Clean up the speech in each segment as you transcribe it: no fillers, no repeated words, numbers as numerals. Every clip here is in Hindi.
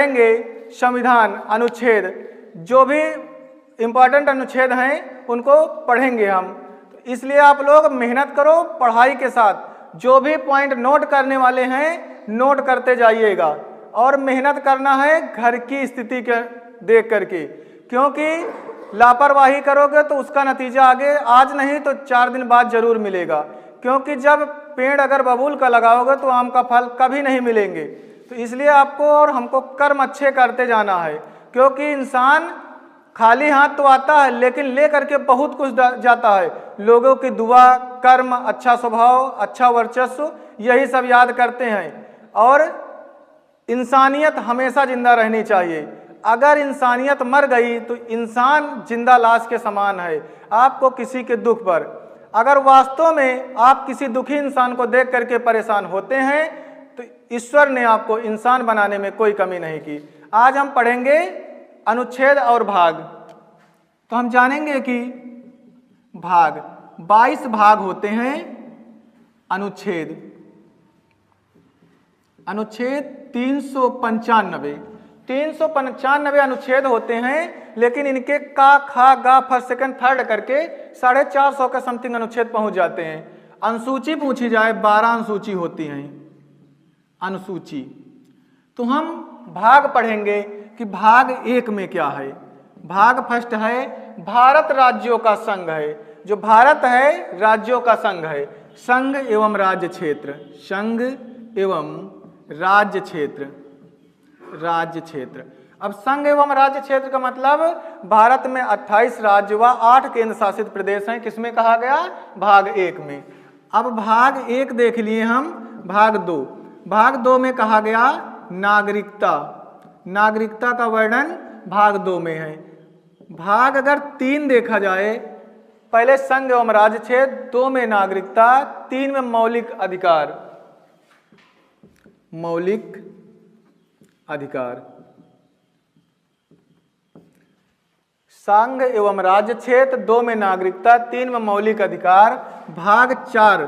पढ़ेंगे संविधान अनुच्छेद, जो भी इम्पोर्टेंट अनुच्छेद हैं उनको पढ़ेंगे हम। तो इसलिए आप लोग मेहनत करो पढ़ाई के साथ, जो भी पॉइंट नोट करने वाले हैं नोट करते जाइएगा, और मेहनत करना है घर की स्थिति के देख करके, क्योंकि लापरवाही करोगे तो उसका नतीजा आगे आज नहीं तो 4 दिन बाद जरूर मिलेगा। क्योंकि जब पेड़ अगर बबूल का लगाओगे तो आम का फल कभी नहीं मिलेंगे। तो इसलिए आपको और हमको कर्म अच्छे करते जाना है, क्योंकि इंसान खाली हाथ तो आता है लेकिन ले करके बहुत कुछ जाता है। लोगों की दुआ, कर्म, अच्छा स्वभाव, अच्छा वर्चस्व, यही सब याद करते हैं। और इंसानियत हमेशा जिंदा रहनी चाहिए। अगर इंसानियत मर गई तो इंसान जिंदा लाश के समान है। आपको किसी के दुख पर, अगर वास्तव में आप किसी दुखी इंसान को देख करके परेशान होते हैं तो ईश्वर ने आपको इंसान बनाने में कोई कमी नहीं की। आज हम पढ़ेंगे अनुच्छेद और भाग। तो हम जानेंगे कि भाग 22 भाग होते हैं अनुच्छेद। अनुच्छेद 395 अनुच्छेद होते हैं, लेकिन इनके का, खा, गा, फर्स्ट, सेकंड, थर्ड करके 450 के समथिंग अनुच्छेद पहुंच जाते हैं। अनुसूची पूछी जाए 12 अनुसूची होती हैं अनुसूची। तो हम भाग पढ़ेंगे कि भाग 1 में क्या है। भाग फर्स्ट है भारत राज्यों का संघ है। जो भारत है राज्यों का संघ है। संघ एवं राज्य क्षेत्र, संघ एवं राज्य क्षेत्र, राज्य क्षेत्र। अब संघ एवं राज्य क्षेत्र का मतलब भारत में 28 राज्य व 8 केंद्र शासित प्रदेश हैं। किसमें कहा गया? भाग 1 में। अब भाग 1 देख लिए हम। भाग 2, भाग 2 में कहा गया नागरिकता। नागरिकता का वर्णन भाग 2 में है। भाग अगर 3 देखा जाए, पहले संघ एवं राज्य क्षेत्र, 2 में नागरिकता, 3 में मौलिक अधिकार। मौलिक अधिकार। संघ एवं राज्य क्षेत्र, 2 में नागरिकता, 3 में मौलिक अधिकार। भाग 4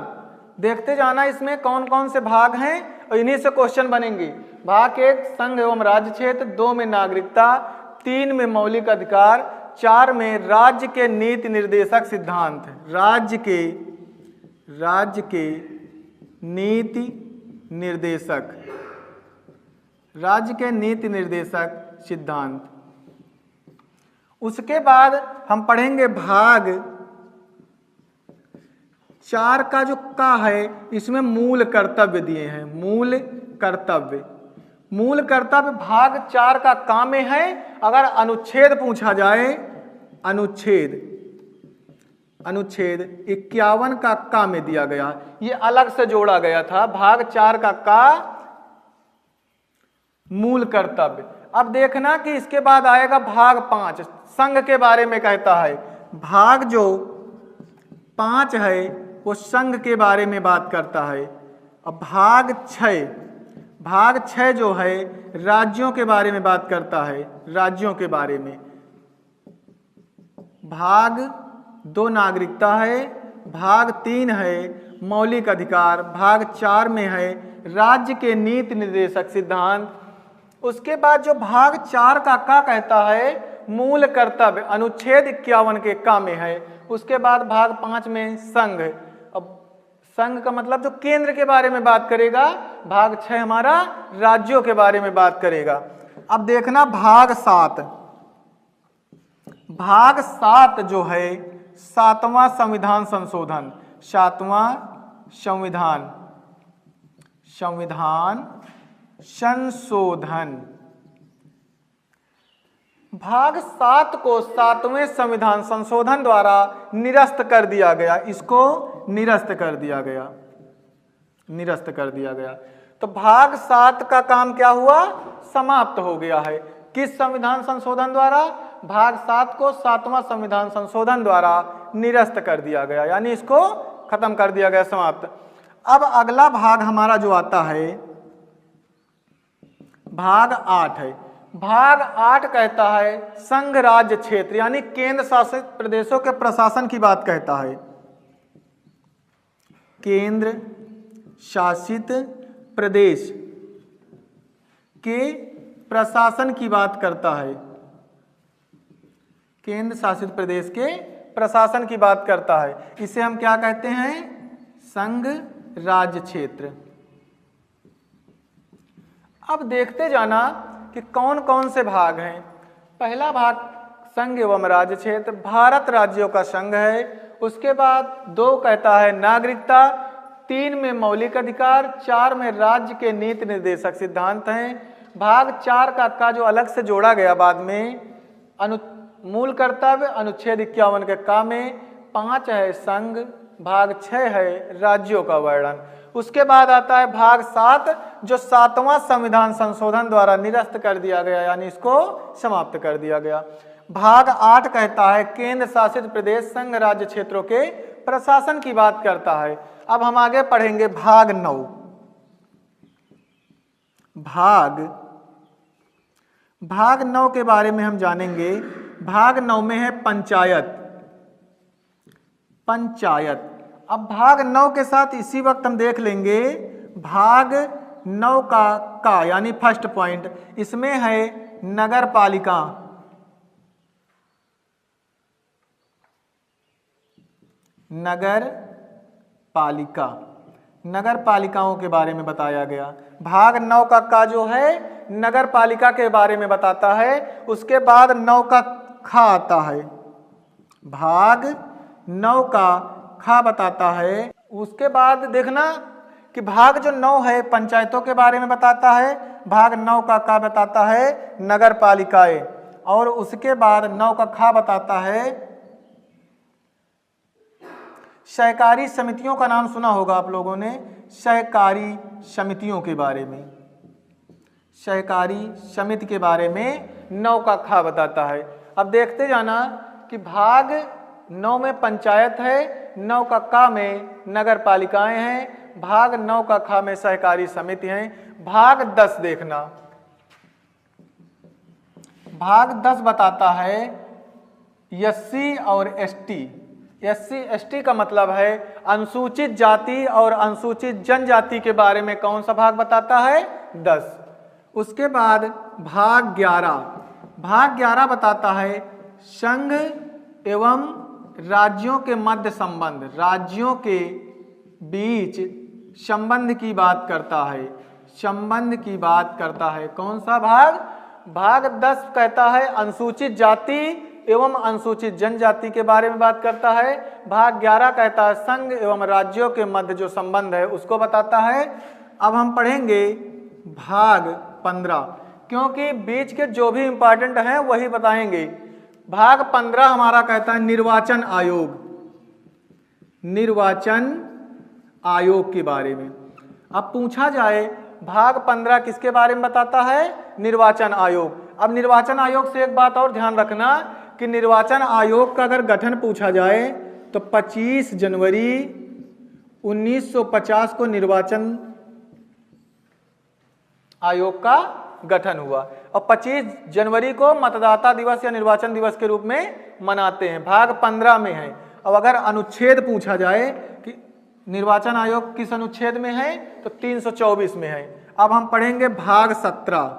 देखते जाना, इसमें कौन कौन से भाग हैं और इन्हीं से क्वेश्चन बनेंगे। भाग 1 संघ एवं राज्य क्षेत्र, 2 में नागरिकता, 3 में मौलिक अधिकार, 4 में राज्य के नीति निर्देशक सिद्धांत। राज्य के नीति निर्देशक, राज्य के नीति निर्देशक सिद्धांत। उसके बाद हम पढ़ेंगे भाग 4 का जो का है, इसमें मूल कर्तव्य दिए हैं। मूल कर्तव्य, मूल कर्तव्य भाग 4 का का में है। अगर अनुच्छेद पूछा जाए, अनुच्छेद 51 का में दिया गया, ये अलग से जोड़ा गया था। भाग 4 का मूल कर्तव्य। अब देखना कि इसके बाद आएगा भाग 5, संघ के बारे में कहता है। भाग जो 5 है वो संघ के बारे में बात करता है। अब भाग 6 जो है राज्यों के बारे में बात करता है, राज्यों के बारे में। भाग 2 नागरिकता है। भाग 3 है मौलिक अधिकार। भाग 4 में है राज्य के नीति निर्देशक सिद्धांत। उसके बाद जो भाग 4 का कहता है मूल कर्तव्य, अनुच्छेद 51 के का में है। उसके बाद भाग 5 में संघ। अब संघ का मतलब जो केंद्र के बारे में बात करेगा। भाग 6 हमारा राज्यों के बारे में बात करेगा। अब देखना भाग 7, भाग 7 जो है 7वां संविधान संशोधन, 7वां संविधान संशोधन। भाग 7 को 7वें संविधान संशोधन द्वारा निरस्त कर दिया गया। इसको निरस्त कर दिया गया, निरस्त कर दिया गया। तो भाग 7 का काम क्या हुआ? समाप्त हो गया है। किस संविधान संशोधन द्वारा? भाग 7 को 7वां संविधान संशोधन द्वारा निरस्त कर दिया गया, यानी इसको खत्म कर दिया गया, समाप्त। अब अगला भाग हमारा जो आता है भाग 8 है। भाग 8 कहता है संघ राज्य क्षेत्र, यानी केंद्र शासित प्रदेशों के प्रशासन की बात कहता है। केंद्र शासित प्रदेश के प्रशासन की बात करता है, केंद्र शासित प्रदेश के प्रशासन की बात करता है। इसे हम क्या कहते हैं? संघ राज्य क्षेत्र। अब देखते जाना कि कौन कौन से भाग हैं। पहला भाग संघ एवं राज्य क्षेत्र, भारत राज्यों का संघ है। उसके बाद 2 कहता है नागरिकता, 3 में मौलिक अधिकार, 4 में राज्य के नीति निर्देशक सिद्धांत हैं। भाग 4 का जो अलग से जोड़ा गया बाद में मूल कर्तव्य अनुच्छेद 51 के का में, 5 है संघ, भाग 6 है राज्यों का वर्णन। उसके बाद आता है भाग 7 जो 7वां संविधान संशोधन द्वारा निरस्त कर दिया गया, यानी इसको समाप्त कर दिया गया। भाग 8 कहता है केंद्र शासित प्रदेश संघ राज्य क्षेत्रों के प्रशासन की बात करता है। अब हम आगे पढ़ेंगे भाग 9। भाग 9 के बारे में हम जानेंगे। भाग 9 में है पंचायत। अब भाग 9 के साथ इसी वक्त हम देख लेंगे भाग 9 का यानी फर्स्ट पॉइंट, इसमें है नगर पालिका। नगर पालिकाओं के बारे में बताया गया। भाग 9 का जो है नगर पालिका के बारे में बताता है। उसके बाद 9 का खा आता है, भाग 9 का खा बताता है। उसके बाद देखना कि भाग जो 9 है पंचायतों के बारे में बताता है, भाग 9 का बताता है नगर पालिकाएं, और उसके बाद 9 का खा बताता है सहकारी समितियों का नाम सुना होगा आप लोगों ने, सहकारी समितियों के बारे में, सहकारी समिति के बारे में 9 का खा बताता है। अब देखते जाना कि भाग 9 में पंचायत है, 9 का में नगर पालिकाएं हैं, भाग 9 का खा में सहकारी समिति हैं। भाग 10 देखना, भाग 10 बताता है एससी और एसटी। एससी एसटी का मतलब है अनुसूचित जाति और अनुसूचित जनजाति के बारे में कौन सा भाग बताता है? 10। उसके बाद भाग 11 बताता है संघ एवं राज्यों के मध्य संबंध, राज्यों के बीच संबंध की बात करता है, संबंध की बात करता है। कौन सा भाग? भाग 10 कहता है अनुसूचित जाति एवं अनुसूचित जनजाति के बारे में बात करता है। भाग 11 कहता है संघ एवं राज्यों के मध्य जो संबंध है उसको बताता है। अब हम पढ़ेंगे भाग 15, क्योंकि बीच के जो भी इंपॉर्टेंट हैं वही बताएंगे। भाग 15 हमारा कहता है निर्वाचन आयोग, निर्वाचन आयोग के बारे में। अब पूछा जाए भाग 15 किसके बारे में बताता है? निर्वाचन आयोग। अब निर्वाचन आयोग से एक बात और ध्यान रखना कि निर्वाचन आयोग का अगर गठन पूछा जाए तो 25 जनवरी 1950 को निर्वाचन आयोग का गठन हुआ और 25 जनवरी को मतदाता दिवस या निर्वाचन दिवस के रूप में मनाते हैं। भाग 15 में है। अब अगर अनुच्छेद पूछा जाए कि निर्वाचन आयोग किस अनुच्छेद में है तो 324 में है। अब हम पढ़ेंगे भाग 17।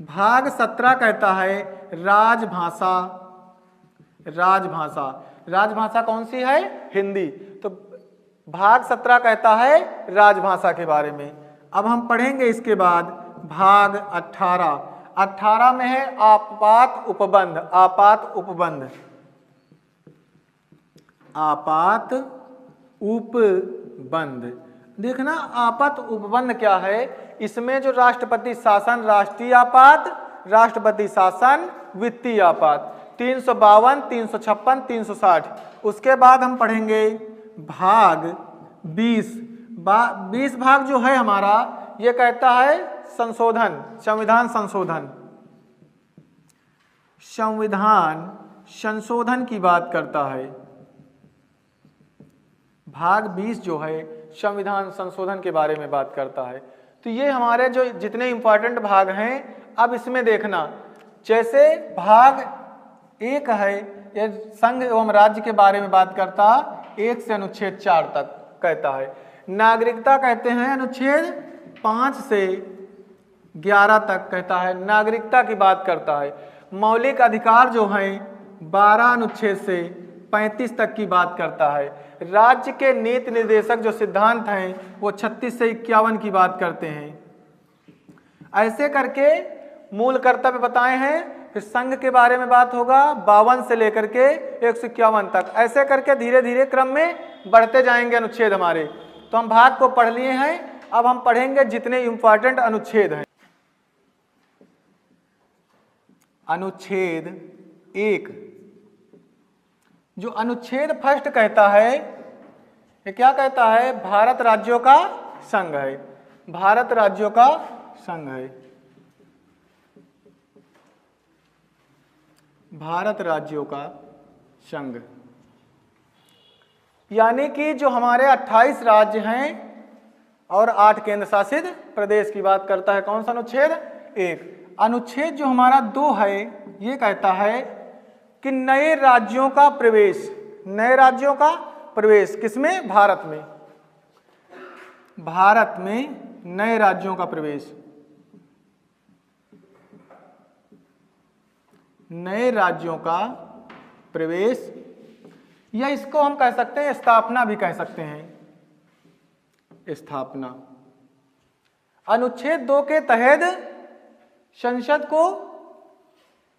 भाग 17 कहता है राजभाषा। राजभाषा, राजभाषा कौन सी है? हिंदी। तो भाग 17 कहता है राजभाषा के बारे में। अब हम पढ़ेंगे इसके बाद भाग 18 में है आपात उपबंध। आपात उपबंध, आपात उपबंध। देखना आपात उपबंध क्या है। इसमें जो राष्ट्रपति शासन राष्ट्रीय आपात, राष्ट्रपति शासन वित्तीय आपात, 352, 356, 360। उसके बाद हम पढ़ेंगे भाग 20 भाग जो है हमारा ये कहता है संशोधन, संविधान संशोधन, संविधान संशोधन की बात करता है। भाग 20 जो है संविधान संशोधन के बारे में बात करता है। तो ये हमारे जो जितने इंपॉर्टेंट भाग हैं अब इसमें देखना, जैसे भाग 1 है ये संघ एवं राज्य के बारे में बात करता 1 से अनुच्छेद 4 तक कहता है। नागरिकता कहते हैं अनुच्छेद 5 से 11 तक कहता है, नागरिकता की बात करता है। मौलिक अधिकार जो हैं 12 अनुच्छेद से 35 तक की बात करता है। राज्य के नीति निर्देशक जो सिद्धांत हैं वो 36 से 51 की बात करते हैं। ऐसे करके मूल कर्तव्य बताए हैं। फिर संघ के बारे में बात होगा 52 से लेकर के 151 तक। ऐसे करके धीरे धीरे क्रम में बढ़ते जाएंगे अनुच्छेद हमारे। तो हम भाग को पढ़ लिए हैं, अब हम पढ़ेंगे जितने इंपॉर्टेंट अनुच्छेद हैं। अनुच्छेद 1, जो अनुच्छेद फर्स्ट कहता है, ये क्या कहता है? भारत राज्यों का संघ है। भारत राज्यों का संघ है। भारत राज्यों का संघ, यानी कि जो हमारे 28 राज्य हैं और 8 केंद्र शासित प्रदेश की बात करता है। कौन सा अनुच्छेद? 1। अनुच्छेद जो हमारा 2 है, ये कहता है कि नए राज्यों का प्रवेश, नए राज्यों का प्रवेश किसमें? भारत में। भारत में नए राज्यों का प्रवेश, नए राज्यों का प्रवेश, या इसको हम कह सकते हैं स्थापना भी कह सकते हैं, स्थापना। अनुच्छेद 2 के तहत संसद को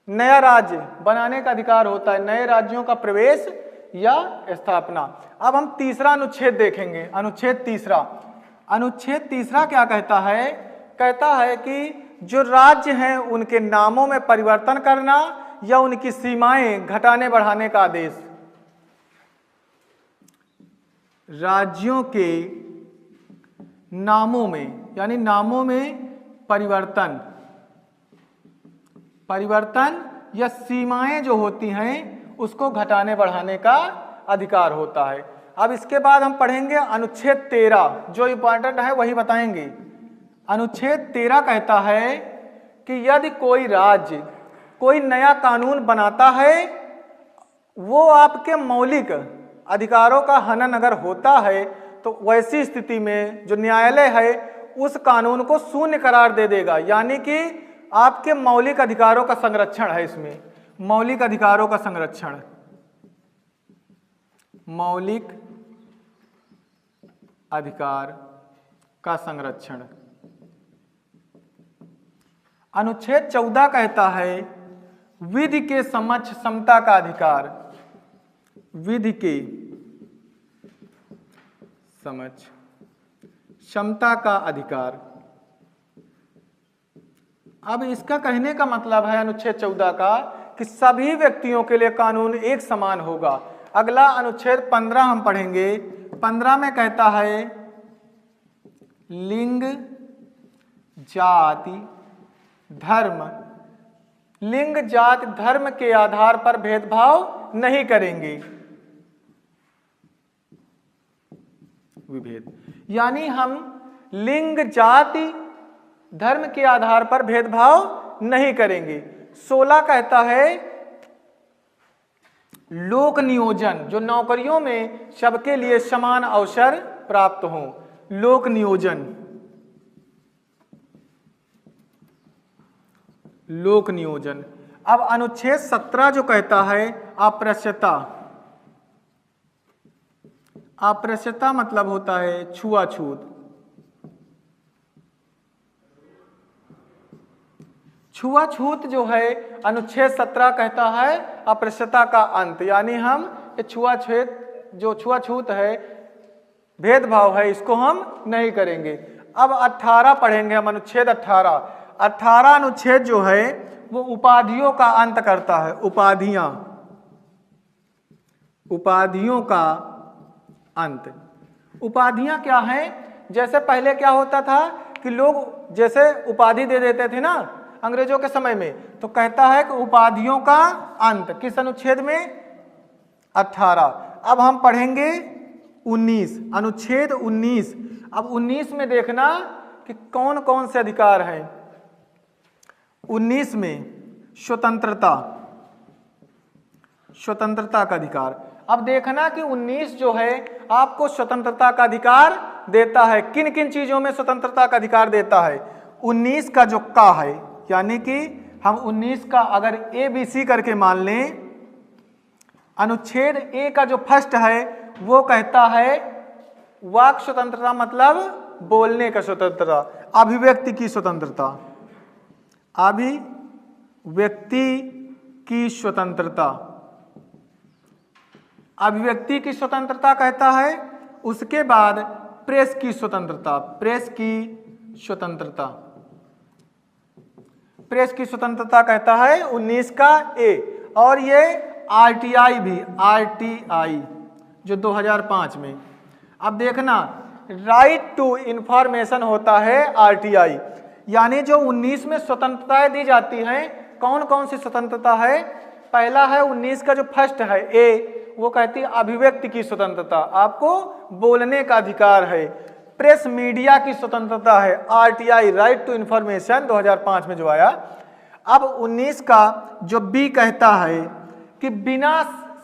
नया राज्य बनाने का अधिकार होता है, नए राज्यों का प्रवेश या स्थापना। अब हम तीसरा अनुच्छेद देखेंगे, अनुच्छेद 3। अनुच्छेद 3 क्या कहता है? कहता है कि जो राज्य हैं उनके नामों में परिवर्तन करना या उनकी सीमाएं घटाने बढ़ाने का आदेश। राज्यों के नामों में, यानी नामों में परिवर्तन या सीमाएं जो होती हैं उसको घटाने बढ़ाने का अधिकार होता है। अब इसके बाद हम पढ़ेंगे अनुच्छेद 13, जो इंपॉर्टेंट है वही बताएंगे। अनुच्छेद 13 कहता है कि यदि कोई राज्य कोई नया कानून बनाता है, वो आपके मौलिक अधिकारों का हनन अगर होता है तो वैसी स्थिति में जो न्यायालय है उस कानून को शून्य करार दे देगा। यानी कि आपके मौलिक अधिकारों का संरक्षण है इसमें, मौलिक अधिकारों का संरक्षण, मौलिक अधिकार का संरक्षण। अनुच्छेद 14 कहता है विधि के समक्ष समता का अधिकार, विधि के समक्ष समता का अधिकार। अब इसका कहने का मतलब है अनुच्छेद 14 का कि सभी व्यक्तियों के लिए कानून एक समान होगा। अगला अनुच्छेद 15 हम पढ़ेंगे। 15 में कहता है लिंग, जाति, धर्म, लिंग, जाति, धर्म के आधार पर भेदभाव नहीं करेंगे, विभेद। यानी हम लिंग, जाति, धर्म के आधार पर भेदभाव नहीं करेंगे। 16 कहता है लोक नियोजन, जो नौकरियों में सबके लिए समान अवसर प्राप्त हो, लोक नियोजन, लोक नियोजन। अब अनुच्छेद 17 जो कहता है अप्रत्यक्षता, अप्रत्यक्षता मतलब होता है छुआछूत। छुआछूत जो है अनुच्छेद 17 कहता है अप्रत्यक्षता का अंत, यानी हम छुआछूत है, भेदभाव है, इसको हम नहीं करेंगे। अब 18 पढ़ेंगे हम, अनुच्छेद 18। 18 अनुच्छेद जो है वो उपाधियों का अंत करता है, उपाधियां, उपाधियों का अंत। उपाधियां क्या हैं? जैसे पहले क्या होता था कि लोग जैसे उपाधि दे देते थे ना अंग्रेजों के समय में, तो कहता है कि उपाधियों का अंत किस अनुच्छेद में? 18। अब हम पढ़ेंगे 19, अनुच्छेद 19। अब 19 में देखना कि कौन कौन से अधिकार हैं। 19 में स्वतंत्रता, स्वतंत्रता का अधिकार। अब देखना कि 19 जो है आपको स्वतंत्रता का अधिकार देता है। किन किन चीजों में स्वतंत्रता का अधिकार देता है? 19 का जो का है, यानी कि हम 19 का अगर ए बी सी करके मान लें, अनुच्छेद ए का जो फर्स्ट है वो कहता है वाक स्वतंत्रता मतलब बोलने का स्वतंत्रता, अभिव्यक्ति की स्वतंत्रता, अभिव्यक्ति की स्वतंत्रता, अभिव्यक्ति की स्वतंत्रता कहता है। उसके बाद प्रेस की स्वतंत्रता, प्रेस की स्वतंत्रता, प्रेस की स्वतंत्रता कहता है 19 का ए। और ये आरटीआई भी, आरटीआई जो 2005 में, अब देखना राइट टू इंफॉर्मेशन होता है आरटीआई, यानी जो 19 में स्वतंत्रताएं दी जाती हैं, कौन कौन सी स्वतंत्रता है? पहला है 19 का जो फर्स्ट है ए, वो कहती है अभिव्यक्ति की स्वतंत्रता, आपको बोलने का अधिकार है। प्रेस मीडिया की स्वतंत्रता है, आरटीआई राइट टू इंफॉर्मेशन 2005 में जो आया। अब 19 का जो बी कहता है कि बिना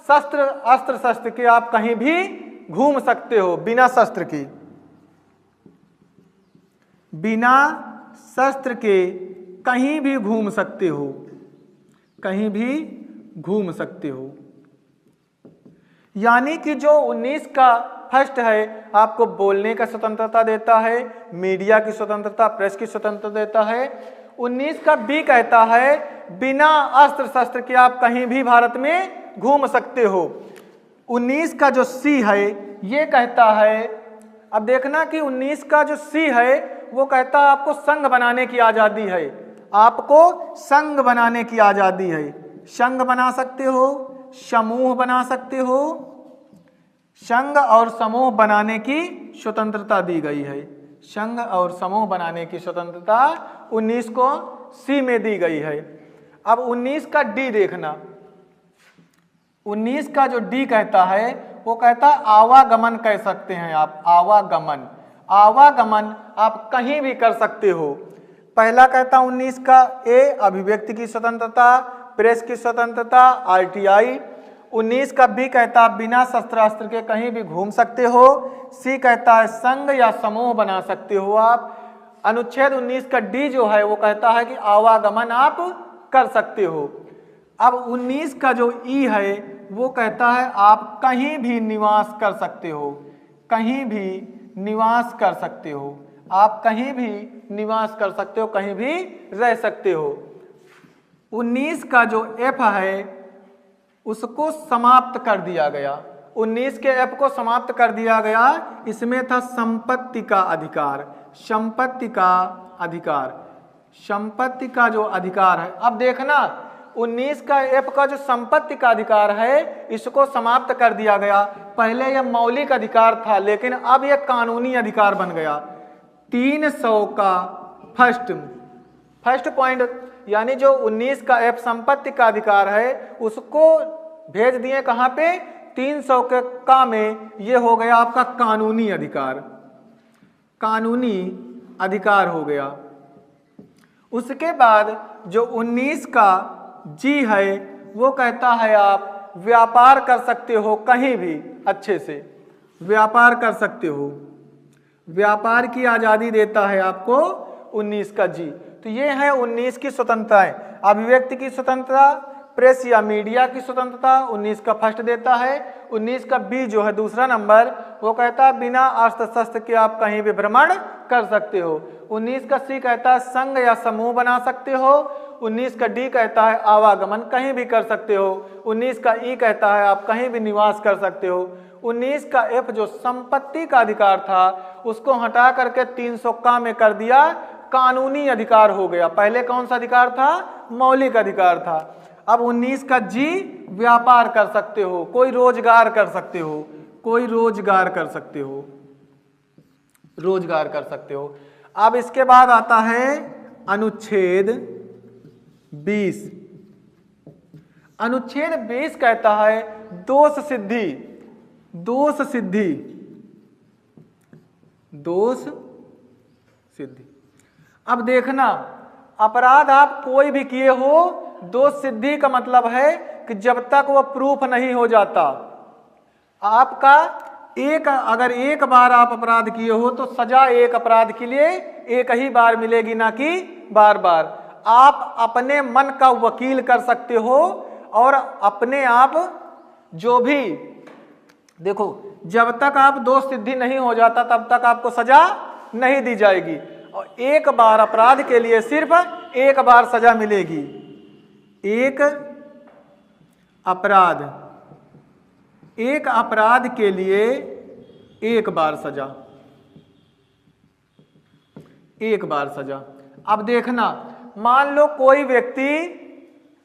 अस्त्र शस्त्र के आप कहीं भी घूम सकते हो, बिना शस्त्र के, बिना शस्त्र के कहीं भी घूम सकते हो, कहीं भी घूम सकते हो। यानी कि जो 19 का फर्स्ट है आपको बोलने का स्वतंत्रता देता है, मीडिया की स्वतंत्रता, प्रेस की स्वतंत्रता देता है। 19 का बी कहता है बिना अस्त्र शस्त्र के आप कहीं भी भारत में घूम सकते हो। 19 का जो सी है ये कहता है, अब देखना कि 19 का जो सी है वो कहता है आपको संघ बनाने की आज़ादी है, आपको संघ बनाने की आज़ादी है, संघ बना सकते हो, समूह बना सकते हो, संघ और समूह बनाने की स्वतंत्रता दी गई है। संघ और समूह बनाने की स्वतंत्रता 19 को सी में दी गई है। अब 19 का डी देखना, 19 का जो डी कहता है वो कहता है आवागमन कह सकते हैं आप, आवागमन, आवागमन आप कहीं भी कर सकते हो। पहला कहता 19 का ए अभिव्यक्ति की स्वतंत्रता, प्रेस की स्वतंत्रता, आरटीआई। 19 का बी कहता है बिना शस्त्रास्त्र के कहीं भी घूम सकते हो। सी कहता है संघ या समूह बना सकते हो आप। अनुच्छेद 19 का डी जो है वो कहता है कि आवागमन आप कर सकते हो। अब 19 का जो ई है वो कहता है आप कहीं भी निवास कर सकते हो, कहीं भी निवास कर सकते हो, आप कहीं भी निवास कर सकते हो, कहीं भी रह सकते हो। 19 का जो एफ है उसको समाप्त कर दिया गया, 19 के एफ को समाप्त कर दिया गया। इसमें था संपत्ति का अधिकार, संपत्ति का अधिकार, संपत्ति का जो अधिकार है। अब देखना 19 का एफ का जो संपत्ति का अधिकार है इसको समाप्त कर दिया गया। पहले यह मौलिक अधिकार था लेकिन अब यह कानूनी अधिकार बन गया। 300 का फर्स्ट पॉइंट, यानी जो 19 का एफ संपत्ति का अधिकार है उसको भेज दिए कहाँ पे? 300 के का में ये हो गया आपका कानूनी अधिकार, कानूनी अधिकार हो गया। उसके बाद जो 19 का जी है वो कहता है आप व्यापार कर सकते हो, कहीं भी अच्छे से व्यापार कर सकते हो, व्यापार की आज़ादी देता है आपको 19 का जी। तो ये है 19 की स्वतंत्रताएं। अभिव्यक्ति की स्वतंत्रता, प्रेस या मीडिया की स्वतंत्रता 19 का फर्स्ट देता है। 19 का बी जो है दूसरा नंबर वो कहता है बिना अस्त्र शस्त्र के आप कहीं भी भ्रमण कर सकते हो। 19 का सी कहता है संघ या समूह बना सकते हो। 19 का डी कहता है आवागमन कहीं भी कर सकते हो। 19 का ई कहता है आप कहीं भी निवास कर सकते हो। 19 का एफ जो संपत्ति का अधिकार था उसको हटा करके 300 का में कर दिया, कानूनी अधिकार हो गया। पहले कौन सा अधिकार था? मौलिक अधिकार था। अब 19 का जी व्यापार कर सकते हो, कोई रोजगार कर सकते हो, कोई रोजगार कर सकते हो, रोजगार कर सकते हो। अब इसके बाद आता है अनुच्छेद 20। अनुच्छेद 20 कहता है दोष सिद्धि, दोष सिद्धि, दोष सिद्धि। अब देखना अपराध आप कोई भी किए हो, दोष सिद्धि का मतलब है कि जब तक वह प्रूफ नहीं हो जाता, आपका अगर एक बार आप अपराध किए हो तो सजा एक अपराध के लिए एक ही बार मिलेगी, ना कि बार बार। आप अपने मन का वकील कर सकते हो और अपने आप जो भी, देखो जब तक आप दोष सिद्धि नहीं हो जाता तब तक आपको सजा नहीं दी जाएगी, और एक बार अपराध के लिए सिर्फ एक बार सजा मिलेगी। एक अपराध के लिए एक बार सजा, एक बार सजा। अब देखना, मान लो कोई व्यक्ति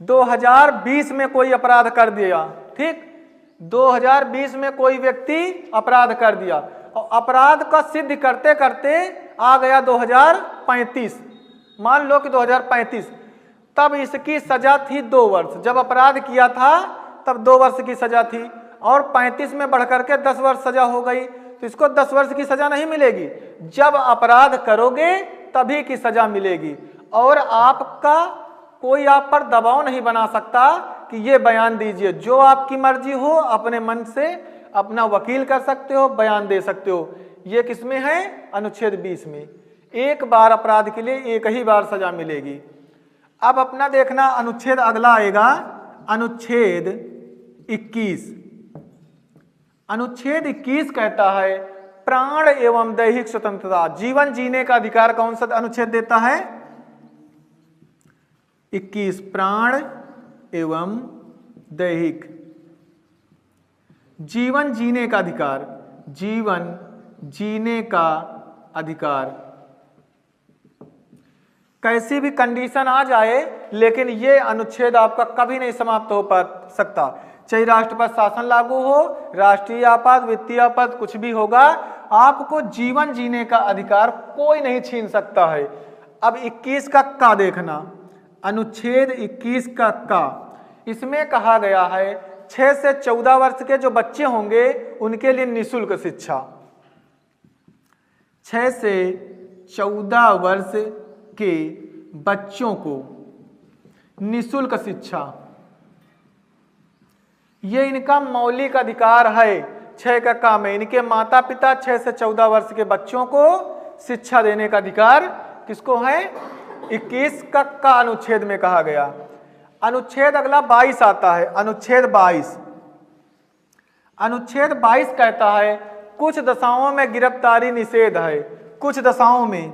2020 में कोई अपराध कर दिया, ठीक, 2020 में कोई व्यक्ति अपराध कर दिया और अपराध का सिद्ध करते करते आ गया 2035, मान लो कि 2035, तब इसकी सजा थी 2 वर्ष। जब अपराध किया था तब 2 वर्ष की सजा थी, और 35 में बढ़ करके 10 वर्ष सजा हो गई, तो इसको 10 वर्ष की सजा नहीं मिलेगी। जब अपराध करोगे तभी की सजा मिलेगी, और आपका कोई आप पर दबाव नहीं बना सकता कि ये बयान दीजिए। जो आपकी मर्जी हो अपने मन से अपना वकील कर सकते हो, बयान दे सकते हो। ये किसमें है? अनुच्छेद 20 में। एक बार अपराध के लिए एक ही बार सजा मिलेगी। अब अपना देखना अनुच्छेद अगला आएगा, अनुच्छेद 21। अनुच्छेद 21 कहता है प्राण एवं दैहिक स्वतंत्रता, जीवन जीने का अधिकार कौन सा अनुच्छेद देता है? 21, प्राण एवं दैहिक, जीवन जीने का अधिकार, जीवन जीने का अधिकार। कैसी भी कंडीशन आ जाए लेकिन ये अनुच्छेद आपका कभी नहीं समाप्त हो सकता। चाहे राष्ट्रपति शासन लागू हो, राष्ट्रीय आपात, वित्तीय आपात, कुछ भी होगा, आपको जीवन जीने का अधिकार कोई नहीं छीन सकता है। अब 21 का देखना, अनुच्छेद 21 का इसमें कहा गया है 6 से 14 वर्ष के जो बच्चे होंगे उनके लिए निःशुल्क शिक्षा। 6 से 14 वर्ष के बच्चों को निःशुल्क शिक्षा, ये इनका मौलिक अधिकार है। 6 का काम है, इनके माता पिता 6 से 14 वर्ष के बच्चों को शिक्षा देने का अधिकार किसको है? 21 का अनुच्छेद में कहा गया। अनुच्छेद अगला 22 आता है, अनुच्छेद 22। अनुच्छेद 22 कहता है कुछ दशाओं में गिरफ्तारी निषेध है। कुछ दशाओं में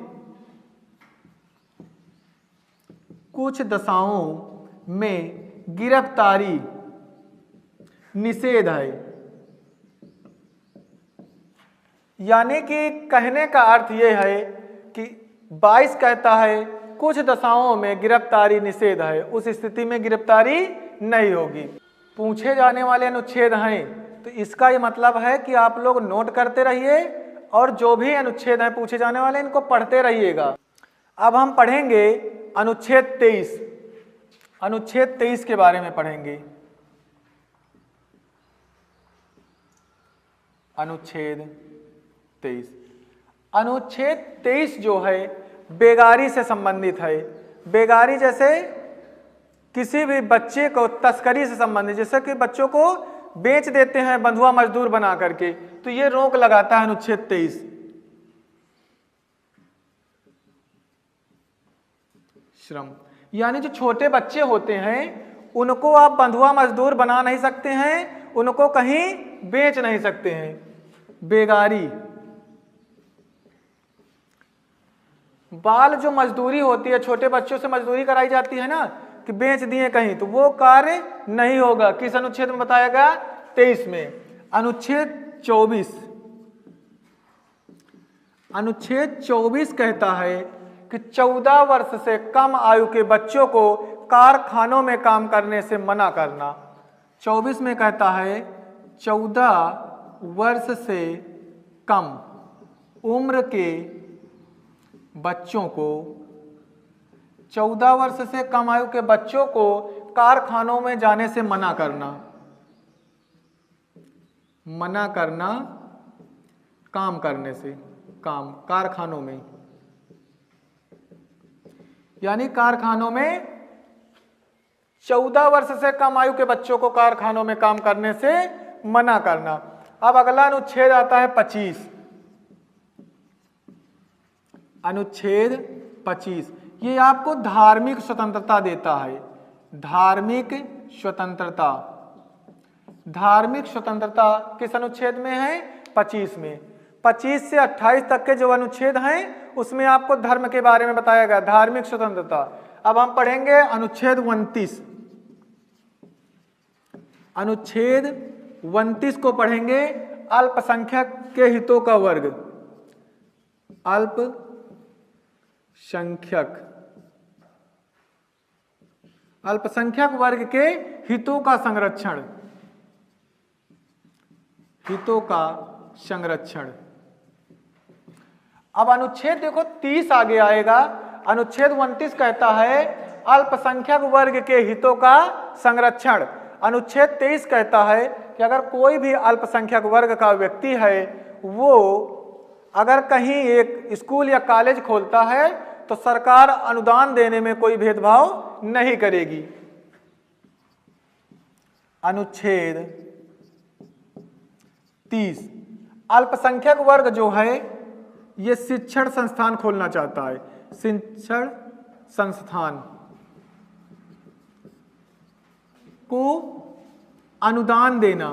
गिरफ्तारी निषेध है। यानी कि कहने का अर्थ यह है कि 22 कहता है कुछ दशाओं में गिरफ्तारी निषेध है, उस स्थिति में गिरफ्तारी नहीं होगी। पूछे जाने वाले अनुच्छेद हैं, तो इसका ये मतलब है कि आप लोग नोट करते रहिए और जो भी अनुच्छेद हैं पूछे जाने वाले इनको पढ़ते रहिएगा। अब हम पढ़ेंगे अनुच्छेद 23। अनुच्छेद 23 के बारे में पढ़ेंगे। अनुच्छेद 23, अनुच्छेद 23 जो है बेगारी से संबंधित है। बेगारी जैसे किसी भी बच्चे को तस्करी से संबंधित, जैसे कि बच्चों को बेच देते हैं बंधुआ मजदूर बना करके, तो ये रोक लगाता है अनुच्छेद 23। श्रम, यानी जो छोटे बच्चे होते हैं उनको आप बंधुआ मजदूर बना नहीं सकते हैं, उनको कहीं बेच नहीं सकते हैं। बेगारी, बाल जो मजदूरी होती है, छोटे बच्चों से मजदूरी कराई जाती है ना, कि बेच दिए कहीं, तो वो कार्य नहीं होगा। किस अनुच्छेद में बताया गया? 23 में। अनुच्छेद 24, अनुच्छेद 24 कहता है कि 14 वर्ष से कम आयु के बच्चों को कारखानों में काम करने से मना करना। 24 में कहता है 14 वर्ष से कम उम्र के बच्चों को, 14 वर्ष से कम आयु के बच्चों को कारखानों में जाने से मना करना। मना करना काम करने से, काम कारखानों में, यानी कारखानों में 14 वर्ष से कम आयु के बच्चों को कारखानों में काम करने से मना करना। अब अगला अनुच्छेद आता है 25। अनुच्छेद 25 ये आपको धार्मिक स्वतंत्रता देता है। धार्मिक स्वतंत्रता, धार्मिक स्वतंत्रता किस अनुच्छेद में है? 25 में। 25 से 28 तक के जो अनुच्छेद हैं उसमें आपको धर्म के बारे में बताया गया, धार्मिक स्वतंत्रता। अब हम पढ़ेंगे अनुच्छेद 29। अनुच्छेद 29 को पढ़ेंगे, अल्पसंख्यक के हितों का वर्ग। अल्पसंख्यक वर्ग के हितों का संरक्षण, हितों का संरक्षण। अब अनुच्छेद देखो 30 आगे आएगा। अनुच्छेद 29 कहता है अल्पसंख्यक वर्ग के हितों का संरक्षण। अनुच्छेद 23 कहता है कि अगर कोई भी अल्पसंख्यक वर्ग का व्यक्ति है वो अगर कहीं एक स्कूल या कॉलेज खोलता है तो सरकार अनुदान देने में कोई भेदभाव नहीं करेगी। अनुच्छेद 30 अल्पसंख्यक वर्ग जो है ये शिक्षण संस्थान खोलना चाहता है। शिक्षण संस्थान को अनुदान देना,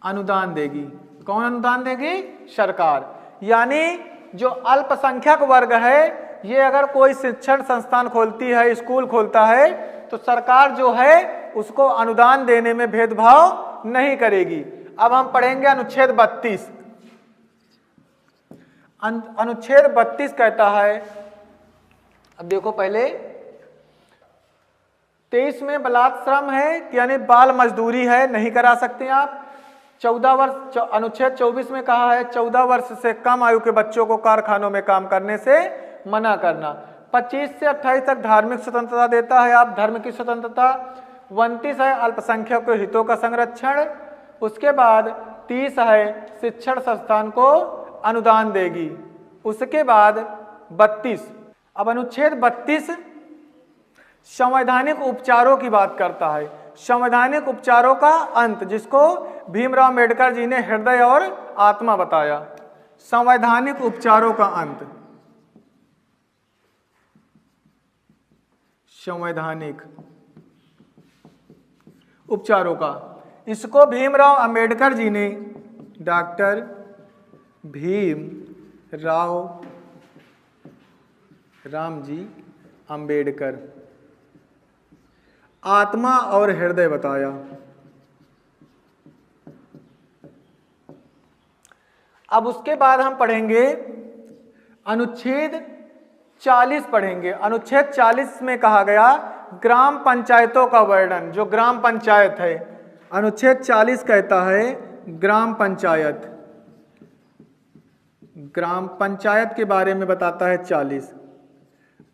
अनुदान देगी। कौन अनुदान देगी? सरकार। यानी जो अल्पसंख्यक वर्ग है ये अगर कोई शिक्षण संस्थान खोलती है, स्कूल खोलता है तो सरकार जो है उसको अनुदान देने में भेदभाव नहीं करेगी। अब हम पढ़ेंगे अनुच्छेद 32। अनुच्छेद 32 कहता है, अब देखो पहले 23 में बलात्श्रम है यानी बाल मजदूरी है, नहीं करा सकते आप। 14 वर्ष, अनुच्छेद 24 में कहा है 14 वर्ष से कम आयु के बच्चों को कारखानों में काम करने से मना करना। 25 से 28 तक धार्मिक स्वतंत्रता देता है आप, धर्म की स्वतंत्रता। 29 है अल्पसंख्यक के हितों का संरक्षण। उसके बाद 30 है शिक्षण संस्थान को अनुदान देगी। उसके बाद 32, अब अनुच्छेद 32 संवैधानिक उपचारों की बात करता है। संवैधानिक उपचारों का अंत, जिसको भीमराव अम्बेडकर जी ने हृदय और आत्मा बताया। संवैधानिक उपचारों का अंत, संवैधानिक उपचारों का, इसको भीमराव अम्बेडकर जी ने, डॉक्टर भीमराव रामजी अम्बेडकर, आत्मा और हृदय बताया। अब उसके बाद हम पढ़ेंगे अनुच्छेद 40 पढ़ेंगे। अनुच्छेद 40 में कहा गया ग्राम पंचायतों का वर्णन, जो ग्राम पंचायत है। अनुच्छेद 40 कहता है ग्राम पंचायत, ग्राम पंचायत के बारे में बताता है 40।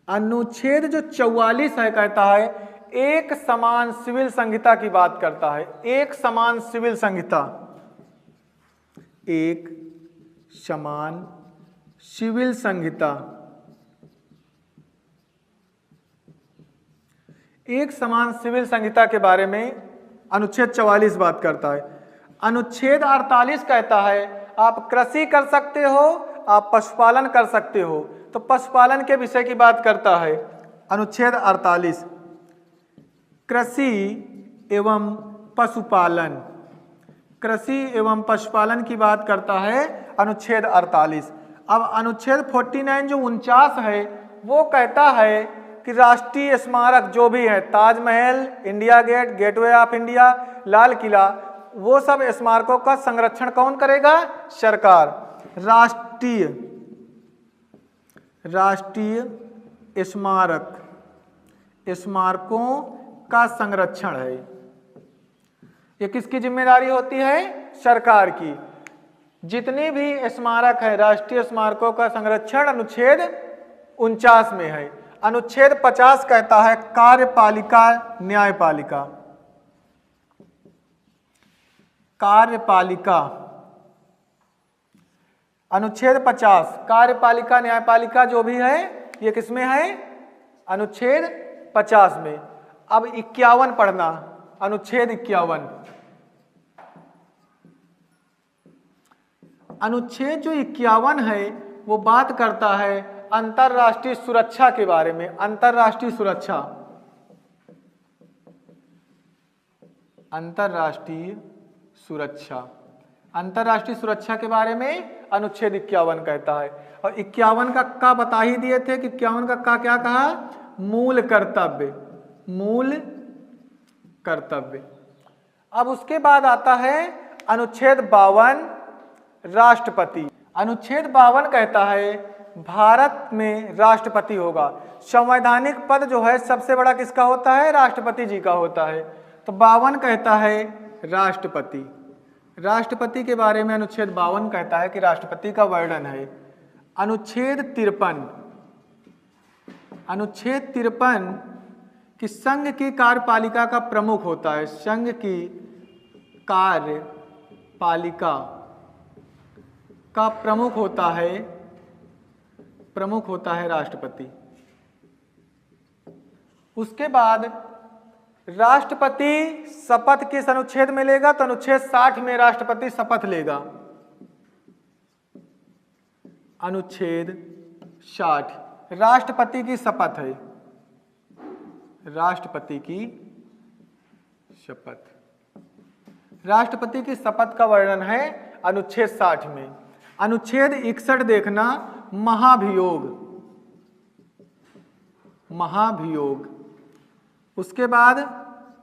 अनुच्छेद जो 44 है कहता है एक समान सिविल संहिता की बात करता है। एक समान सिविल संहिता, एक समान सिविल संहिता, एक समान सिविल संहिता के बारे में अनुच्छेद 44 बात करता है। अनुच्छेद 48 कहता है आप कृषि कर सकते हो, आप पशुपालन कर सकते हो, तो पशुपालन के विषय की बात करता है अनुच्छेद 48। कृषि एवं पशुपालन, कृषि एवं पशुपालन की बात करता है अनुच्छेद 48। अब अनुच्छेद 49 जो 49 है वो कहता है कि राष्ट्रीय स्मारक जो भी है, Taj Mahal, India gate, gateway of India, Lal Qila, वो सब स्मारकों का संरक्षण कौन करेगा? सरकार। राष्ट्रीय स्मारक, स्मारकों का संरक्षण है, ये किसकी जिम्मेदारी होती है? सरकार की। जितने भी स्मारक है, राष्ट्रीय स्मारकों का संरक्षण अनुच्छेद 49 में है। अनुच्छेद 50 कहता है कार्यपालिका न्यायपालिका, कार्यपालिका। अनुच्छेद 50 कार्यपालिका न्यायपालिका जो भी है ये किसमें है? अनुच्छेद 50 में। अब 51 पढ़ना, अनुच्छेद 51। अनुच्छेद जो 51 है वो बात करता है अंतर्राष्ट्रीय सुरक्षा के बारे में। अंतर्राष्ट्रीय सुरक्षा, अंतर्राष्ट्रीय सुरक्षा, अंतर्राष्ट्रीय सुरक्षा के बारे में अनुच्छेद 51 कहता है। और 51 का बता ही दिए थे कि 51 का क्या कहा, मूल कर्तव्य, मूल कर्तव्य। अब उसके बाद आता है अनुच्छेद 52 राष्ट्रपति। अनुच्छेद 52 कहता है भारत में राष्ट्रपति होगा। संवैधानिक पद जो है सबसे बड़ा किसका होता है, राष्ट्रपति जी का होता है। तो 52 कहता है राष्ट्रपति। राष्ट्रपति के बारे में अनुच्छेद 52 कहता है कि राष्ट्रपति का वर्णन है। अनुच्छेद 53, अनुच्छेद 53 कि संघ की कार्यपालिका का प्रमुख होता है। संघ की कार्यपालिका का प्रमुख होता है राष्ट्रपति। उसके बाद राष्ट्रपति शपथ किस अनुच्छेद में लेगा, तो अनुच्छेद 60 में राष्ट्रपति शपथ लेगा। अनुच्छेद 60 राष्ट्रपति की शपथ है, राष्ट्रपति की शपथ। राष्ट्रपति की शपथ का वर्णन है अनुच्छेद 60 में। अनुच्छेद 61 देखना, महाभियोग, महाभियोग। उसके बाद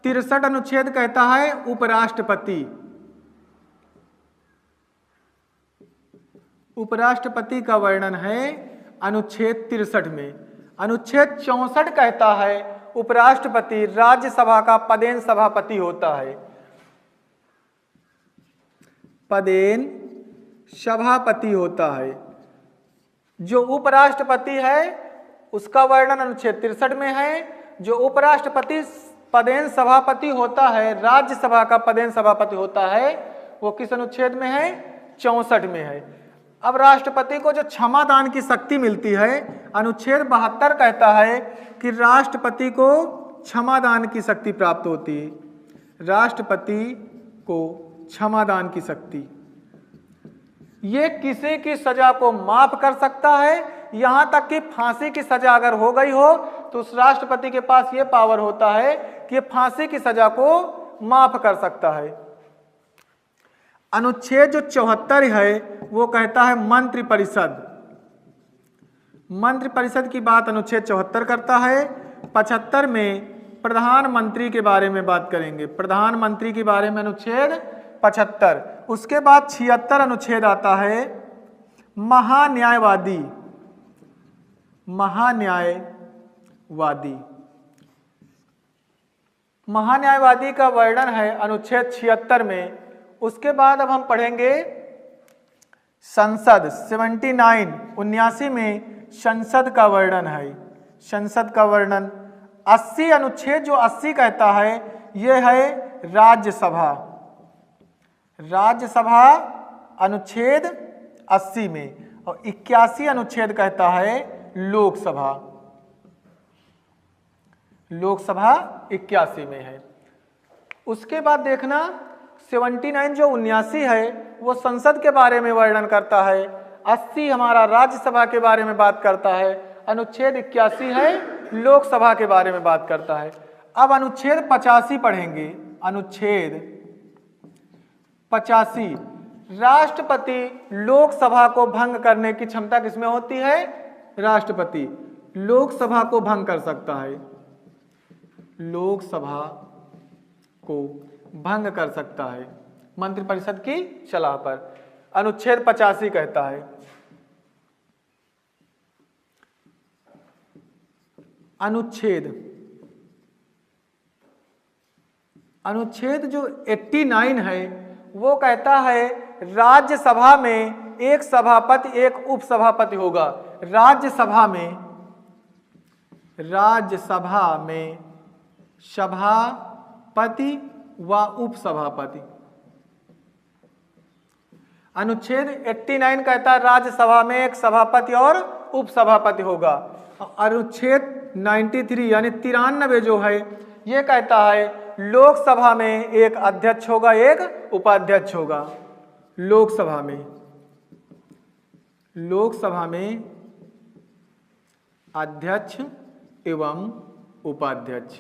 63 अनुच्छेद कहता है उपराष्ट्रपति। उपराष्ट्रपति का वर्णन है अनुच्छेद 63 में। अनुच्छेद 64 कहता है उपराष्ट्रपति राज्यसभा का पदेन सभापति होता है, पदेन सभापति होता है। जो उपराष्ट्रपति है उसका वर्णन अनुच्छेद 63 में है। जो उपराष्ट्रपति पदेन सभापति होता है, राज्यसभा का पदेन सभापति होता है, वो किस अनुच्छेद में है, 64 में है। अब राष्ट्रपति को जो क्षमा दान की शक्ति मिलती है, अनुच्छेद 72 कहता है कि राष्ट्रपति को क्षमा दान की शक्ति प्राप्त होती है। राष्ट्रपति को क्षमा दान की शक्ति, ये किसी की सजा को माफ कर सकता है, यहां तक कि फांसी की सजा अगर हो गई हो तो उस राष्ट्रपति के पास ये पावर होता है कि ये फांसी की सजा को माफ कर सकता है। अनुच्छेद जो 74 है वो कहता है मंत्रिपरिषद। मंत्रिपरिषद की बात अनुच्छेद 74 करता है। 75 में प्रधानमंत्री के बारे में बात करेंगे, प्रधानमंत्री के बारे में अनुच्छेद 75। उसके बाद 76 अनुच्छेद आता है महान्यायवादी, महान्यायवादी। महान्यायवादी का वर्णन है अनुच्छेद 76 में। उसके बाद अब हम पढ़ेंगे संसद। 79 में संसद का वर्णन है, संसद का वर्णन। 80 अनुच्छेद जो 80 कहता है ये है राज्यसभा। राज्यसभा अनुच्छेद 80 में। और 81 अनुच्छेद कहता है लोकसभा। लोकसभा 81 में है। उसके बाद देखना 79 जो 79 है वो संसद के बारे में वर्णन करता है। 80 हमारा राज्यसभा के बारे में बात करता है। अनुच्छेद 81 है लोकसभा के बारे में बात करता है। अब अनुच्छेद 85 पढ़ेंगे। अनुच्छेद 85 राष्ट्रपति लोकसभा को भंग करने की क्षमता किसमें होती है, राष्ट्रपति लोकसभा को भंग कर सकता है, लोकसभा को भंग कर सकता है मंत्रिपरिषद की सलाह पर। अनुच्छेद 85 कहता है। अनुच्छेद जो 89 है वो कहता है राज्यसभा में एक सभापति एक उपसभापति होगा। राज्यसभा में सभापति व उपसभापति। अनुच्छेद 89 कहता है राज्यसभा में एक सभापति और उपसभापति होगा। अनुच्छेद 93 यानी 93 जो है ये कहता है लोकसभा में एक अध्यक्ष होगा एक उपाध्यक्ष होगा। लोकसभा में लोकसभा में अध्यक्ष एवं उपाध्यक्ष।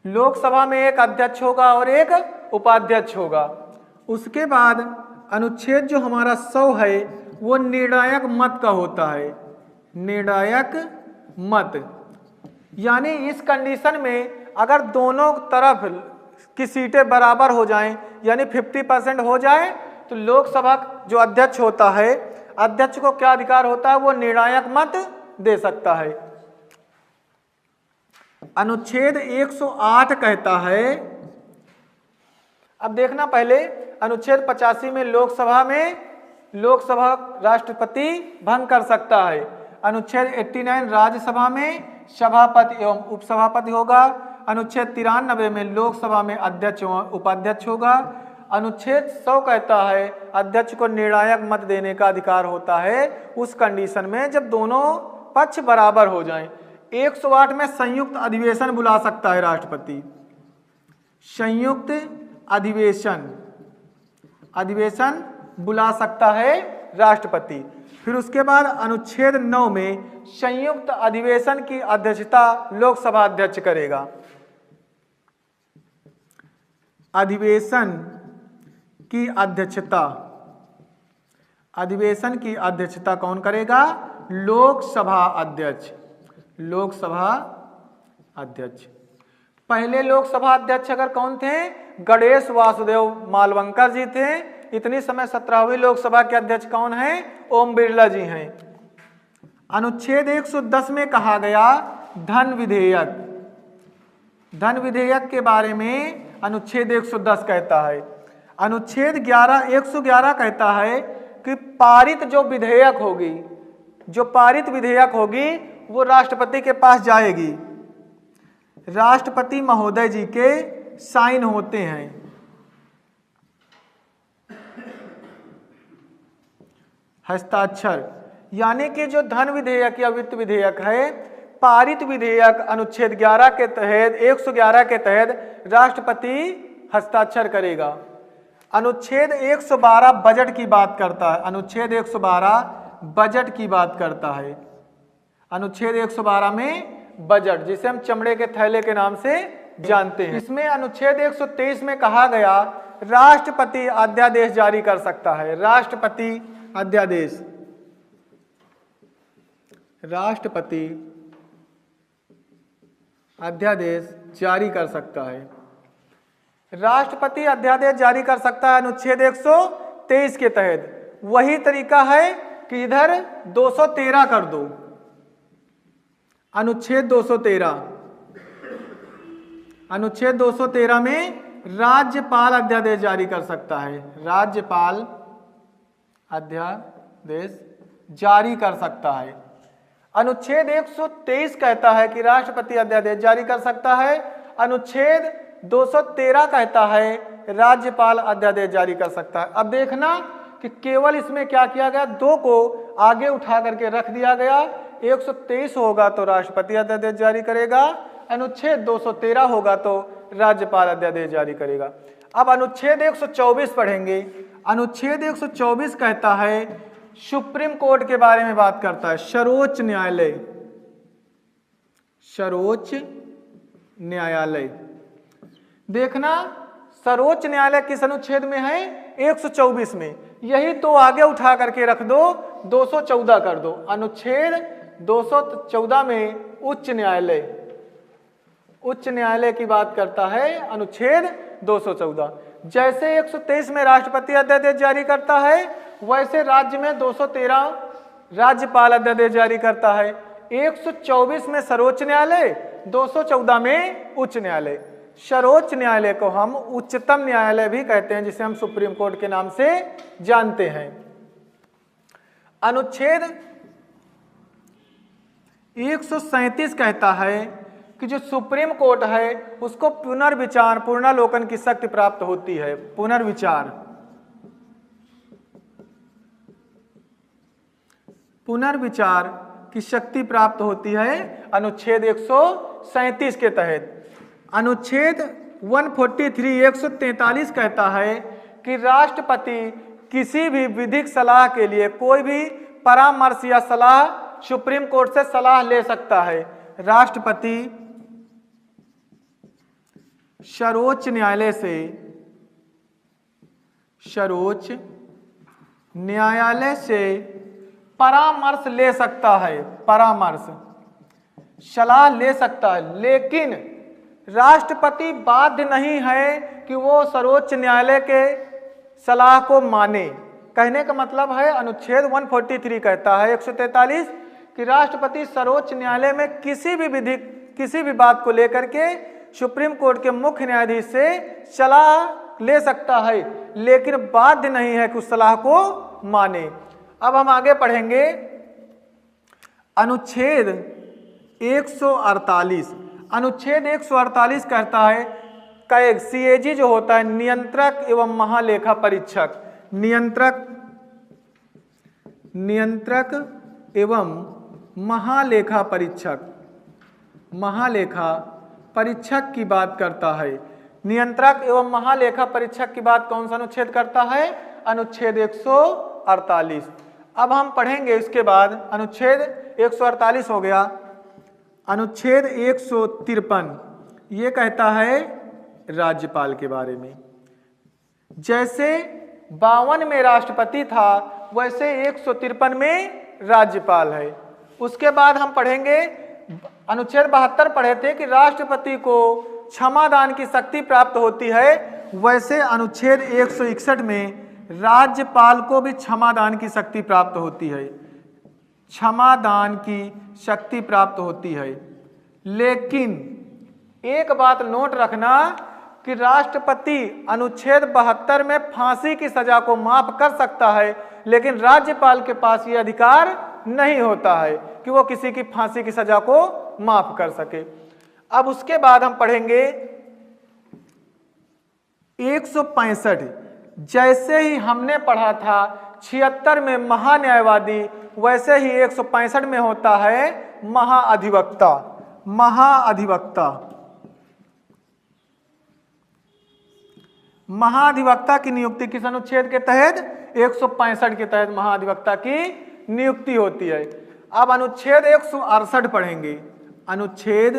लोकसभा में एक अध्यक्ष होगा और एक उपाध्यक्ष होगा। उसके बाद अनुच्छेद जो हमारा 100 है वो निर्णायक मत का होता है। निर्णायक मत यानी इस कंडीशन में अगर दोनों तरफ की सीटें बराबर हो जाएं यानी 50% हो जाए तो लोकसभा जो अध्यक्ष होता है, अध्यक्ष को क्या अधिकार होता है, वो निर्णायक मत दे सकता है। अनुच्छेद 108 कहता है, अब देखना पहले अनुच्छेद 85 में लोकसभा राष्ट्रपति भंग कर सकता है। अनुच्छेद 89 राज्यसभा में सभापति एवं उपसभापति होगा। अनुच्छेद 93 में लोकसभा में अध्यक्ष एवं उपाध्यक्ष होगा। अनुच्छेद 100 कहता है अध्यक्ष को निर्णायक मत देने का अधिकार होता है उस कंडीशन में जब दोनों पक्ष बराबर हो जाएं। 108 में संयुक्त अधिवेशन बुला सकता है राष्ट्रपति। संयुक्त अधिवेशन बुला सकता है राष्ट्रपति। फिर उसके बाद अनुच्छेद 9 में संयुक्त अधिवेशन की अध्यक्षता लोकसभा अध्यक्ष करेगा। अधिवेशन की अध्यक्षता कौन करेगा? लोकसभा अध्यक्ष। पहले लोकसभा अध्यक्ष अगर कौन थे? गणेश वासुदेव मालवंकर जी थे। इतनी समय 17वीं लोकसभा के अध्यक्ष कौन हैं? ओम बिरला जी हैं। अनुच्छेद 110 में कहा गया धन विधेयक के बारे में अनुच्छेद 110 कहता है। अनुच्छेद 111 कहता है कि पारित विधेयक होगी वो राष्ट्रपति के पास जाएगी। राष्ट्रपति महोदय जी के साइन होते हैं। हस्ताक्षर यानी कि जो धन विधेयक या वित्त विधेयक है, पारित विधेयक अनुच्छेद 111 के तहत राष्ट्रपति हस्ताक्षर करेगा। अनुच्छेद 112 बजट की बात करता है। अनुच्छेद 112 बजट की बात करता है। अनुच्छेद 112 में बजट, जिसे हम चमड़े के थैले के नाम से जानते हैं। इसमें अनुच्छेद 123 में कहा गया राष्ट्रपति अध्यादेश जारी कर सकता है। राष्ट्रपति अध्यादेश जारी कर सकता है। राष्ट्रपति अध्यादेश जारी कर सकता है अनुच्छेद 123 के तहत। वही तरीका है कि इधर 213 कर दो। अनुच्छेद 213 में राज्यपाल अध्यादेश जारी कर सकता है। राज्यपाल अध्यादेश जारी कर सकता है। अनुच्छेद 123 कहता है कि राष्ट्रपति अध्यादेश जारी कर सकता है। अनुच्छेद 213 कहता है राज्यपाल अध्यादेश जारी कर सकता है। अब देखना कि केवल इसमें क्या किया गया, 2 को आगे उठा करके रख दिया गया। 123 होगा तो राष्ट्रपति अध्यादेश जारी करेगा, अनुच्छेद 213 होगा तो राज्यपाल अध्यादेश जारी करेगा। अब अनुच्छेद 124 पढ़ेंगे। अनुच्छेद 124 कहता है सुप्रीम कोर्ट के बारे में बात करता है। सर्वोच्च न्यायालय देखना, सर्वोच्च न्यायालय किस अनुच्छेद में है? 124 में। यही तो आगे उठा करके रख दो, 214 कर दो। अनुच्छेद 214 में उच्च न्यायालय की बात करता है अनुच्छेद 214। जैसे 123 में राष्ट्रपति अध्यादेश जारी करता है, वैसे राज्य में 213 राज्यपाल अध्यादेश जारी करता है। 124 में सर्वोच्च न्यायालय, 214 में उच्च न्यायालय। सर्वोच्च न्यायालय को हम उच्चतम न्यायालय भी कहते हैं, जिसे हम सुप्रीम कोर्ट के नाम से जानते हैं। अनुच्छेद 137 कहता है कि जो सुप्रीम कोर्ट है उसको पुनर्विचार की शक्ति प्राप्त होती है। पुनर्विचार की शक्ति प्राप्त होती है अनुच्छेद 137 के तहत। अनुच्छेद 143 कहता है कि राष्ट्रपति किसी भी विधिक सलाह के लिए कोई भी परामर्श या सलाह सुप्रीम कोर्ट से सलाह ले सकता है। राष्ट्रपति सर्वोच्च न्यायालय से परामर्श ले सकता है, परामर्श सलाह ले सकता है, लेकिन राष्ट्रपति बाध्य नहीं है कि वो सर्वोच्च न्यायालय के सलाह को माने। कहने का मतलब है अनुच्छेद 143 कहता है 143 कि राष्ट्रपति सर्वोच्च न्यायालय में किसी भी बात को लेकर के सुप्रीम कोर्ट के मुख्य न्यायाधीश से सलाह ले सकता है, लेकिन बाध्य नहीं है कि उस सलाह को माने। अब हम आगे पढ़ेंगे अनुच्छेद 148। अनुच्छेद 148 कहता है सीएजी जो होता है नियंत्रक एवं महालेखा परीक्षक, नियंत्रक एवं महालेखा परीक्षक की बात करता है। नियंत्रक एवं महालेखा परीक्षक की बात कौन सा अनुच्छेद करता है? अनुच्छेद 148। अब हम पढ़ेंगे इसके बाद अनुच्छेद 148 हो गया। अनुच्छेद 153 ये कहता है राज्यपाल के बारे में। जैसे 52 में राष्ट्रपति था वैसे 153 में राज्यपाल है। उसके बाद हम पढ़ेंगे अनुच्छेद 72 पढ़े थे कि राष्ट्रपति को क्षमादान की शक्ति प्राप्त होती है, वैसे अनुच्छेद 161 में राज्यपाल को भी क्षमादान की शक्ति प्राप्त होती है, क्षमादान की शक्ति प्राप्त होती है। लेकिन एक बात नोट रखना कि राष्ट्रपति अनुच्छेद 72 में फांसी की सजा को माफ कर सकता है, लेकिन राज्यपाल के पास ये अधिकार नहीं होता है कि वो किसी की फांसी की सजा को माफ कर सके। अब उसके बाद हम पढ़ेंगे 165। जैसे ही हमने पढ़ा था 76 में महान्यायवादी, वैसे ही 165 में होता है महाअधिवक्ता। महाधिवक्ता की नियुक्ति किस अनुच्छेद के तहत? 165 के तहत महाधिवक्ता की नियुक्ति होती है। अब अनुच्छेद 168 पढ़ेंगे। अनुच्छेद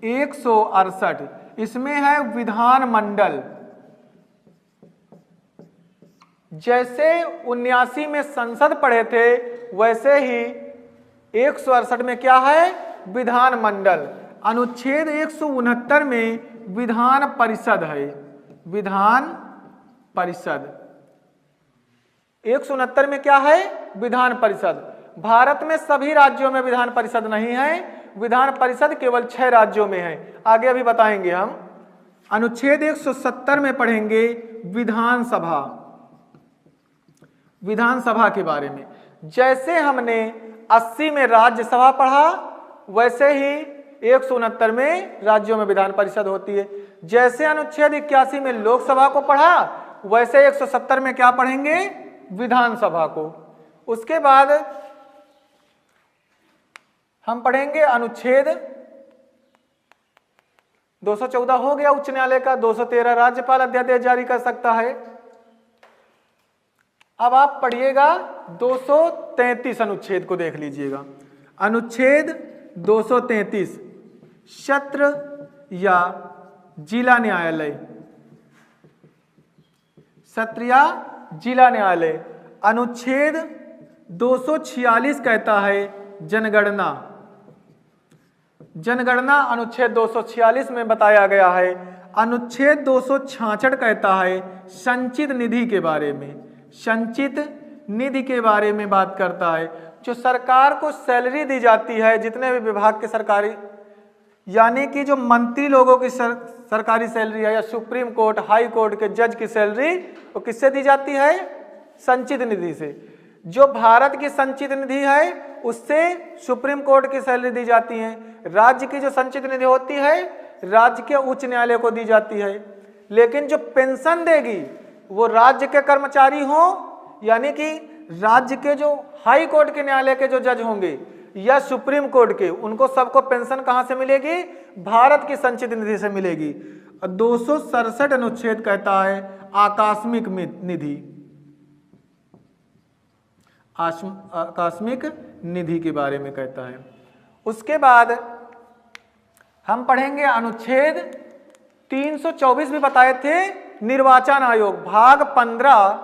168 इसमें है विधानमंडल। जैसे 79 में संसद पढ़े थे वैसे ही 168 में क्या है? विधानमंडल। अनुच्छेद 169 में विधान परिषद है, विधान परिषद। 169 में क्या है? विधान परिषद। भारत में सभी राज्यों में विधान परिषद नहीं है, विधान परिषद केवल 6 राज्यों में है। आगे अभी बताएंगे हम। अनुच्छेद 170 में पढ़ेंगे विधानसभा, विधानसभा के बारे में। जैसे हमने 80 में राज्यसभा पढ़ा वैसे ही 169 में राज्यों में विधान परिषद होती है। जैसे अनुच्छेद 81 में लोकसभा को पढ़ा वैसे 170 में क्या पढ़ेंगे? विधानसभा को। उसके बाद हम पढ़ेंगे अनुच्छेद 214 हो गया उच्च न्यायालय का। 213 राज्यपाल अध्यादेश जारी कर सकता है। अब आप पढ़िएगा 233 अनुच्छेद को देख लीजिएगा। अनुच्छेद 233 सत्र या जिला न्यायालय, सत्र या जिला न्यायालय। अनुच्छेद 246 कहता है जनगणना। जनगणना अनुच्छेद 246 में बताया गया है। अनुच्छेद 266 कहता है संचित निधि के बारे में, संचित निधि के बारे में बात करता है। जो सरकार को सैलरी दी जाती है, जितने भी विभाग के सरकारी, यानी कि जो मंत्री लोगों की सरकारी सैलरी है या सुप्रीम कोर्ट, हाई कोर्ट के जज की सैलरी, वो किससे दी जाती है? संचित निधि से। जो भारत की संचित निधि है उससे सुप्रीम कोर्ट की सैलरी दी जाती है। राज्य की जो संचित निधि होती है राज्य के उच्च न्यायालय को दी जाती है। लेकिन जो पेंशन देगी वो राज्य के कर्मचारी हों, यानी कि राज्य के जो हाई कोर्ट के न्यायालय के जो जज होंगे या सुप्रीम कोर्ट के, उनको सबको पेंशन कहां से मिलेगी? भारत की संचित निधि से मिलेगी। 267 अनुच्छेद कहता है आकस्मिक निधि, आकस्मिक निधि के बारे में कहता है। उसके बाद हम पढ़ेंगे अनुच्छेद 324 भी बताए थे, निर्वाचन आयोग भाग 15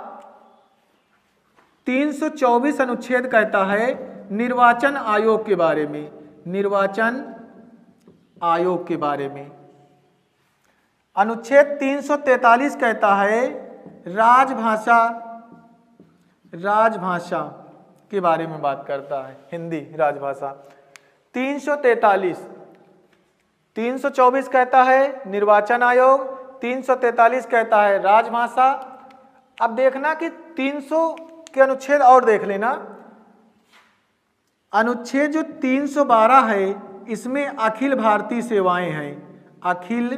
324 अनुच्छेद कहता है निर्वाचन आयोग के बारे में, निर्वाचन आयोग के बारे में। अनुच्छेद 343 कहता है राजभाषा, राजभाषा के बारे में बात करता है, हिंदी राजभाषा। 324 कहता है निर्वाचन आयोग, 343 कहता है राजभाषा। अब देखना कि 300 के अनुच्छेद और देख लेना। अनुच्छेद जो 312 है इसमें अखिल भारतीय सेवाएं हैं, अखिल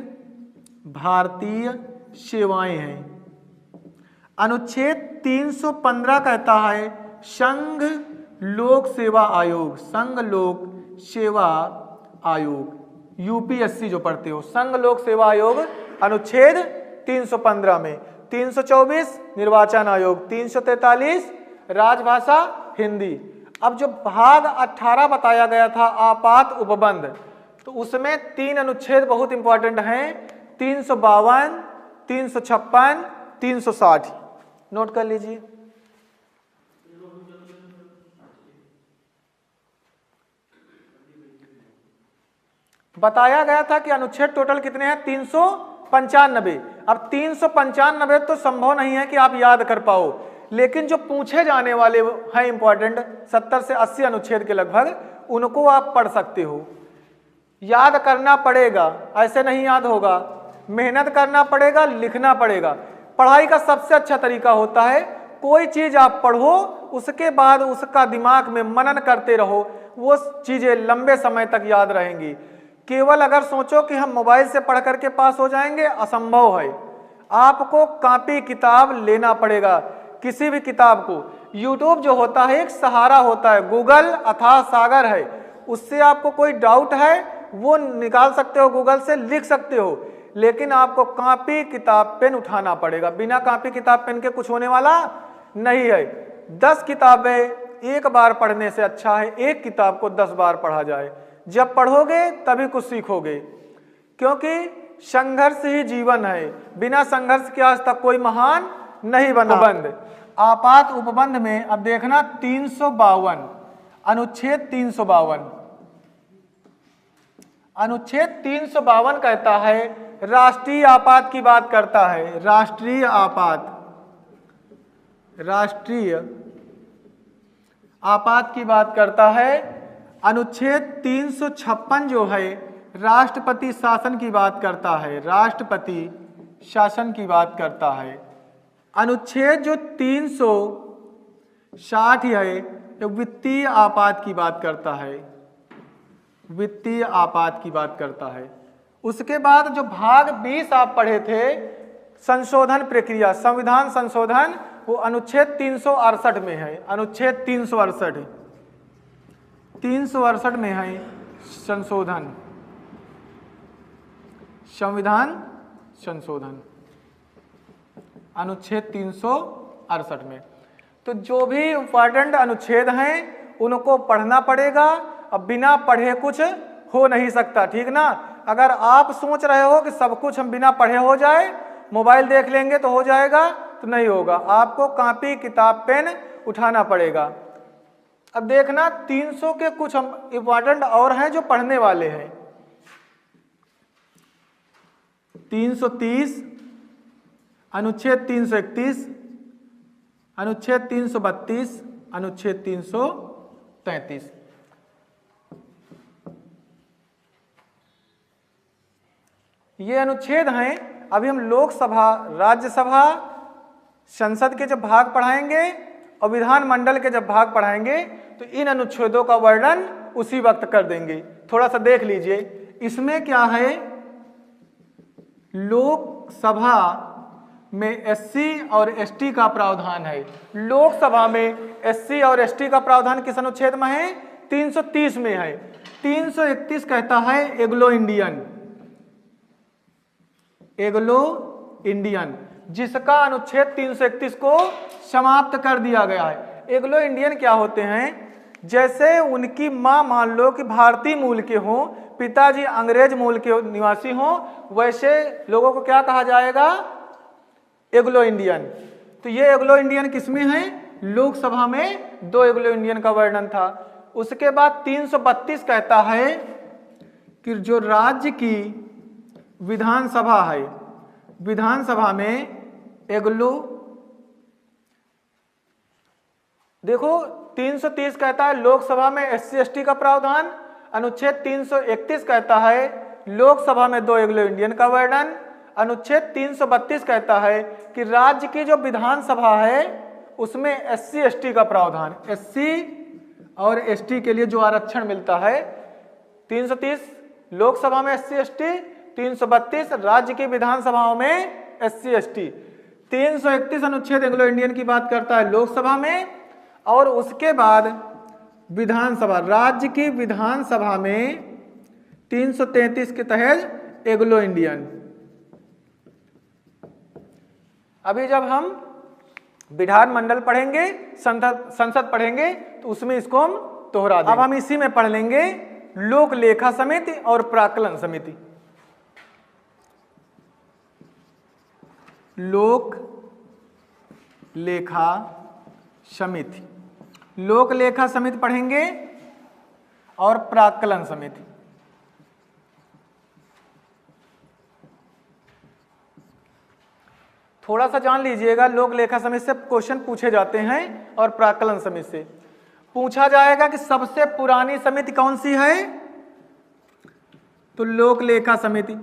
भारतीय सेवाएं हैं। अनुच्छेद 315 कहता है संघ लोक सेवा आयोग, संघ लोक सेवा आयोग, यूपीएससी जो पढ़ते हो, संघ लोक सेवा आयोग अनुच्छेद 315 में। 324 निर्वाचन आयोग, 343 राजभाषा हिंदी। अब जो भाग 18 बताया गया था आपात उपबंध, तो उसमें 3 अनुच्छेद बहुत इंपॉर्टेंट हैं, 352, 356, 360, नोट कर लीजिए। बताया गया था कि अनुच्छेद टोटल कितने हैं? 395। अब 395 तो संभव नहीं है कि आप याद कर पाओ, लेकिन जो पूछे जाने वाले हैं इंपॉर्टेंट 70 से 80 अनुच्छेद के लगभग, उनको आप पढ़ सकते हो। याद करना पड़ेगा, ऐसे नहीं याद होगा, मेहनत करना पड़ेगा, लिखना पड़ेगा। पढ़ाई का सबसे अच्छा तरीका होता है कोई चीज आप पढ़ो, उसके बाद उसका दिमाग में मनन करते रहो, वो चीजें लंबे समय तक याद रहेंगी। केवल अगर सोचो कि हम मोबाइल से पढ़ करके पास हो जाएंगे, असंभव है। आपको कॉपी किताब लेना पड़ेगा, किसी भी किताब को। यूट्यूब जो होता है एक सहारा होता है, गूगल अथाह सागर है, उससे आपको कोई डाउट है वो निकाल सकते हो, गूगल से लिख सकते हो, लेकिन आपको कॉपी किताब पेन उठाना पड़ेगा। बिना कॉपी किताब पेन के कुछ होने वाला नहीं है। 10 किताबें एक बार पढ़ने से अच्छा है एक किताब को 10 बार पढ़ा जाए। जब पढ़ोगे तभी कुछ सीखोगे, क्योंकि संघर्ष ही जीवन है, बिना संघर्ष के आज तक कोई महान नहीं बना। उपबंध, आपात उपबंध में अब देखना 352 अनुच्छेद 352, अनुच्छेद 352 कहता है राष्ट्रीय आपात की बात करता है, राष्ट्रीय आपात, राष्ट्रीय आपात की बात करता है। अनुच्छेद 356 जो है राष्ट्रपति शासन की बात करता है, राष्ट्रपति शासन की बात करता है। अनुच्छेद जो 360 है वित्तीय आपात की बात करता है, वित्तीय आपात की बात करता है। उसके बाद जो भाग 20 आप पढ़े थे संशोधन प्रक्रिया, संविधान संशोधन, वो अनुच्छेद 368 में है, अनुच्छेद 368 में है संशोधन, संविधान संशोधन अनुच्छेद 368 में। तो जो भी इंपॉर्टेंट अनुच्छेद हैं उनको पढ़ना पड़ेगा। अब बिना पढ़े कुछ हो नहीं सकता, ठीक ना। अगर आप सोच रहे हो कि सब कुछ हम बिना पढ़े हो जाए, मोबाइल देख लेंगे तो हो जाएगा, तो नहीं होगा। आपको कॉपी किताब पेन उठाना पड़ेगा। अब देखना 300 के कुछ इंपॉर्टेंट और हैं जो पढ़ने वाले हैं। 330, अनुच्छेद 331, अनुच्छेद 332, अनुच्छेद 333। ये अनुच्छेद हैं। अभी हम लोकसभा, राज्यसभा, संसद के जब भाग पढ़ाएंगे और विधानमंडल के जब भाग पढ़ाएंगे तो इन अनुच्छेदों का वर्णन उसी वक्त कर देंगे। थोड़ा सा देख लीजिए, इसमें क्या है, लोकसभा में एससी और एसटी का प्रावधान है। लोकसभा में एससी और एसटी का प्रावधान किस अनुच्छेद में है? 330 में है। 331 कहता है एग्लो इंडियन, एग्लो इंडियन, जिसका अनुच्छेद 331 को समाप्त कर दिया गया है। एग्लो इंडियन क्या होते हैं? जैसे उनकी मां मान लो कि भारतीय मूल के हों, पिताजी अंग्रेज मूल के निवासी हों, वैसे लोगों को क्या कहा जाएगा? एग्लो इंडियन। तो ये एग्लो इंडियन किसमें है? लोकसभा में 2 एग्लो इंडियन का वर्णन था। उसके बाद 332 कहता है कि जो राज्य की विधानसभा है, विधानसभा में एग्लो, देखो 330 कहता है लोकसभा में SC ST का प्रावधान, अनुच्छेद 331 कहता है लोकसभा में 2 एग्लो इंडियन का वर्णन, अनुच्छेद 332 कहता है कि राज्य की जो विधानसभा है उसमें SC ST का प्रावधान, SC और ST के लिए जो आरक्षण मिलता है। 330 लोकसभा में SC ST, 332 राज्य की विधानसभाओं में SC ST। 331 अनुच्छेद एंग्लो इंडियन की बात करता है लोकसभा में, और उसके बाद विधानसभा, राज्य की विधानसभा में 333 के तहत एग्लो इंडियन। अभी जब हम विधान मंडल पढ़ेंगे, संसद पढ़ेंगे, तो उसमें इसको हम दोहरा देंगे। अब हम इसी में पढ़ लेंगे लोक लेखा समिति और प्राक्कलन समिति। लोक लेखा समिति, लोक लेखा समिति पढ़ेंगे और प्राक्कलन समिति। थोड़ा सा जान लीजिएगा, लोक लेखा समिति से क्वेश्चन पूछे जाते हैं और प्राक्कलन समिति से पूछा जाएगा कि सबसे पुरानी समिति कौन सी है? तो लोक लेखा समिति।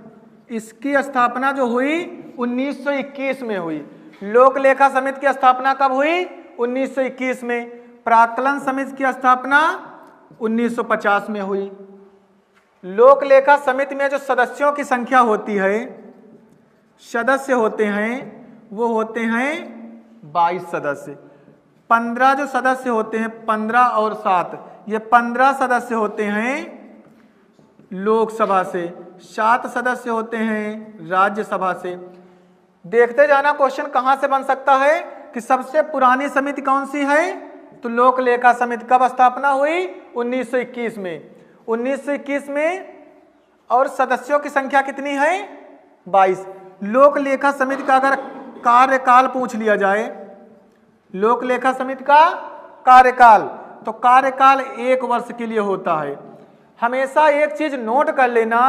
इसकी स्थापना जो हुई 1921 में हुई। लोक लेखा समिति की स्थापना कब हुई? 1921 में। प्राक्कलन समिति की स्थापना 1950 में हुई। लोक लेखा समिति में जो सदस्यों की संख्या होती है, सदस्य होते हैं, वो होते हैं 22 सदस्य। 15 जो सदस्य होते हैं, 15 और 7, ये 15 सदस्य होते हैं लोकसभा से, 7 सदस्य होते हैं राज्यसभा से। देखते जाना क्वेश्चन कहां से बन सकता है कि सबसे पुरानी समिति कौन सी है? तो लोक लेखा समिति कब स्थापना हुई? 1921 में। 1921 में, और सदस्यों की संख्या कितनी है? 22। लोक लेखा समिति का अगर कार्यकाल पूछ लिया जाए, लोक लेखा समिति का कार्यकाल, तो कार्यकाल 1 वर्ष के लिए होता है। हमेशा एक चीज नोट कर लेना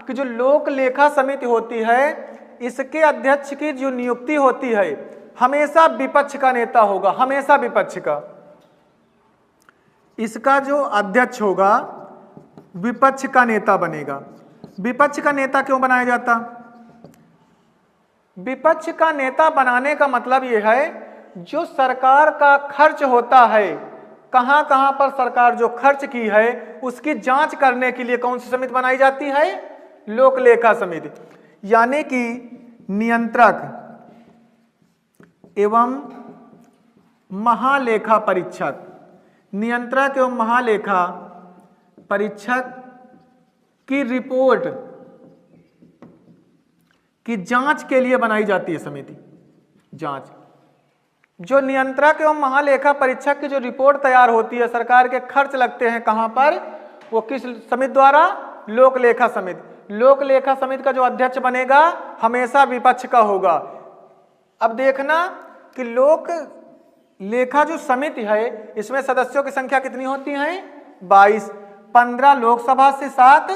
कि जो लोक लेखा समिति होती है, इसके अध्यक्ष की जो नियुक्ति होती है, हमेशा विपक्ष का नेता होगा, हमेशा विपक्ष का। इसका जो अध्यक्ष होगा विपक्ष का नेता बनेगा। विपक्ष का नेता क्यों बनाया जाता? विपक्ष का नेता बनाने का मतलब यह है, जो सरकार का खर्च होता है, कहां कहां पर सरकार जो खर्च की है, उसकी जांच करने के लिए कौन सी समिति बनाई जाती है? लोक लेखा समिति। यानी कि नियंत्रक एवं महालेखा परीक्षक, नियंत्रक एवं महालेखा परीक्षक की रिपोर्ट की जांच के लिए बनाई जाती है समिति। जांच, जो नियंत्रक एवं महालेखा परीक्षक की जो रिपोर्ट तैयार होती है, सरकार के खर्च लगते हैं कहां पर, वो किस समिति द्वारा? लोक लेखा समिति। लोक लेखा समिति का जो अध्यक्ष बनेगा हमेशा विपक्ष का होगा। अब देखना कि लोक लेखा जो समिति है, इसमें सदस्यों की संख्या कितनी होती है? 22। 15 लोकसभा से, 7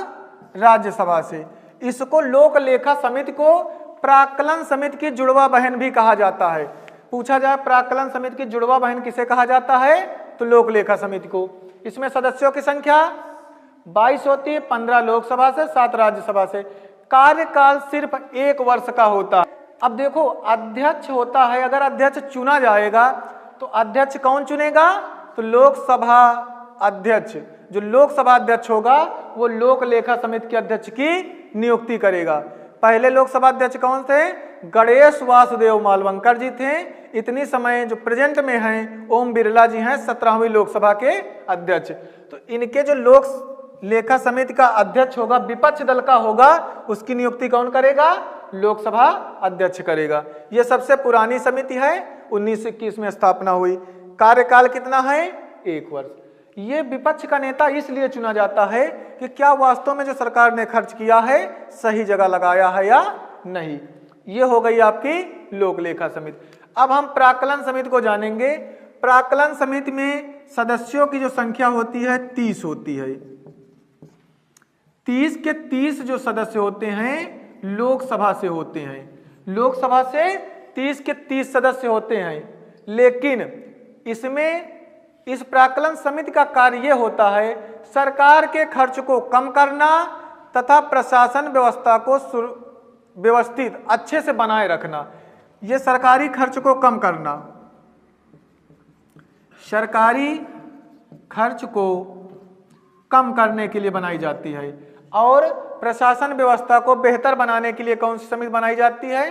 राज्यसभा से। इसको लोक लेखा समिति को प्राक्कलन समिति की जुड़वा बहन भी कहा जाता है। पूछा जाए प्राक्कलन समिति की जुड़वा बहन किसे कहा जाता है? तो लोक लेखा समिति को। इसमें सदस्यों की संख्या 22 होती है, 15 लोकसभा से, 7 राज्यसभा से। कार्यकाल सिर्फ 1 वर्ष का होता है। अब देखो, अध्यक्ष होता है, अगर अध्यक्ष चुना जाएगा तो अध्यक्ष कौन चुनेगा? तो लोकसभा अध्यक्ष। जो लोकसभा अध्यक्ष होगा वो लोक लेखा समिति के अध्यक्ष की नियुक्ति करेगा। पहले लोकसभा अध्यक्ष कौन थे? गणेश वासुदेव मालवंकर जी थे। इतनी समय जो प्रेजेंट में हैं ओम बिरला जी हैं 17वीं लोकसभा के अध्यक्ष। तो इनके जो लोक लेखा समिति का अध्यक्ष होगा, विपक्ष दल का होगा, उसकी नियुक्ति कौन करेगा? लोकसभा अध्यक्ष करेगा। यह सबसे पुरानी समिति है, 1921 में स्थापना हुई। कार्यकाल कितना है? 1 वर्ष। ये विपक्ष का नेता इसलिए चुना जाता है कि क्या वास्तव में जो सरकार ने खर्च किया है सही जगह लगाया है या नहीं। ये हो गई आपकी लोक लेखा समिति। अब हम प्राक्कलन समिति को जानेंगे। प्राक्कलन समिति में सदस्यों की जो संख्या होती है 30 होती है। 30 के 30 जो सदस्य होते हैं लोकसभा से होते हैं। लोकसभा से 30 के 30 सदस्य होते हैं। लेकिन इसमें इस प्राक्कलन समिति का कार्य यह होता है सरकार के खर्च को कम करना तथा प्रशासन व्यवस्था को व्यवस्थित अच्छे से बनाए रखना। यह सरकारी खर्च को कम करना, सरकारी खर्च को कम करने के लिए बनाई जाती है। और प्रशासन व्यवस्था को बेहतर बनाने के लिए कौन सी समिति बनाई जाती है?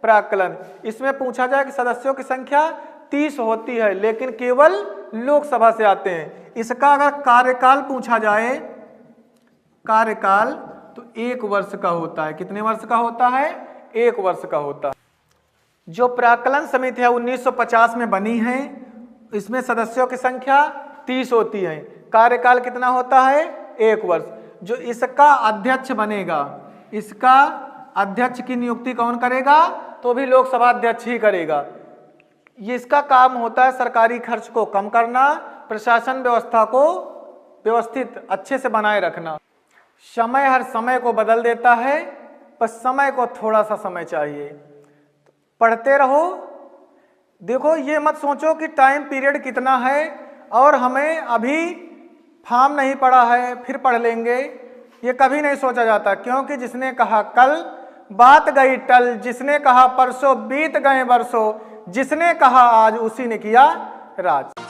प्राक्कलन। इसमें पूछा जाए कि सदस्यों की संख्या 30 होती है लेकिन केवल लोकसभा से आते हैं। इसका अगर कार्यकाल पूछा जाए, कार्यकाल तो 1 वर्ष का होता है। कितने वर्ष का होता है? 1 वर्ष का होता है। जो प्राक्कलन समिति है 1950 में बनी है, इसमें सदस्यों की संख्या 30 होती है। कार्यकाल कितना होता है? 1 वर्ष। जो इसका अध्यक्ष बनेगा, इसका अध्यक्ष की नियुक्ति कौन करेगा? तो भी लोकसभा अध्यक्ष ही करेगा। ये इसका काम होता है सरकारी खर्च को कम करना, प्रशासन व्यवस्था को व्यवस्थित अच्छे से बनाए रखना। समय हर समय को बदल देता है, बस समय को थोड़ा सा समय चाहिए। पढ़ते रहो। देखो, ये मत सोचो कि टाइम पीरियड कितना है और हमें अभी फॉर्म नहीं पड़ा है फिर पढ़ लेंगे, ये कभी नहीं सोचा जाता। क्योंकि जिसने कहा कल बात गई टल, जिसने कहा परसों बीत गए बरसों, जिसने कहा आज उसी ने किया राज।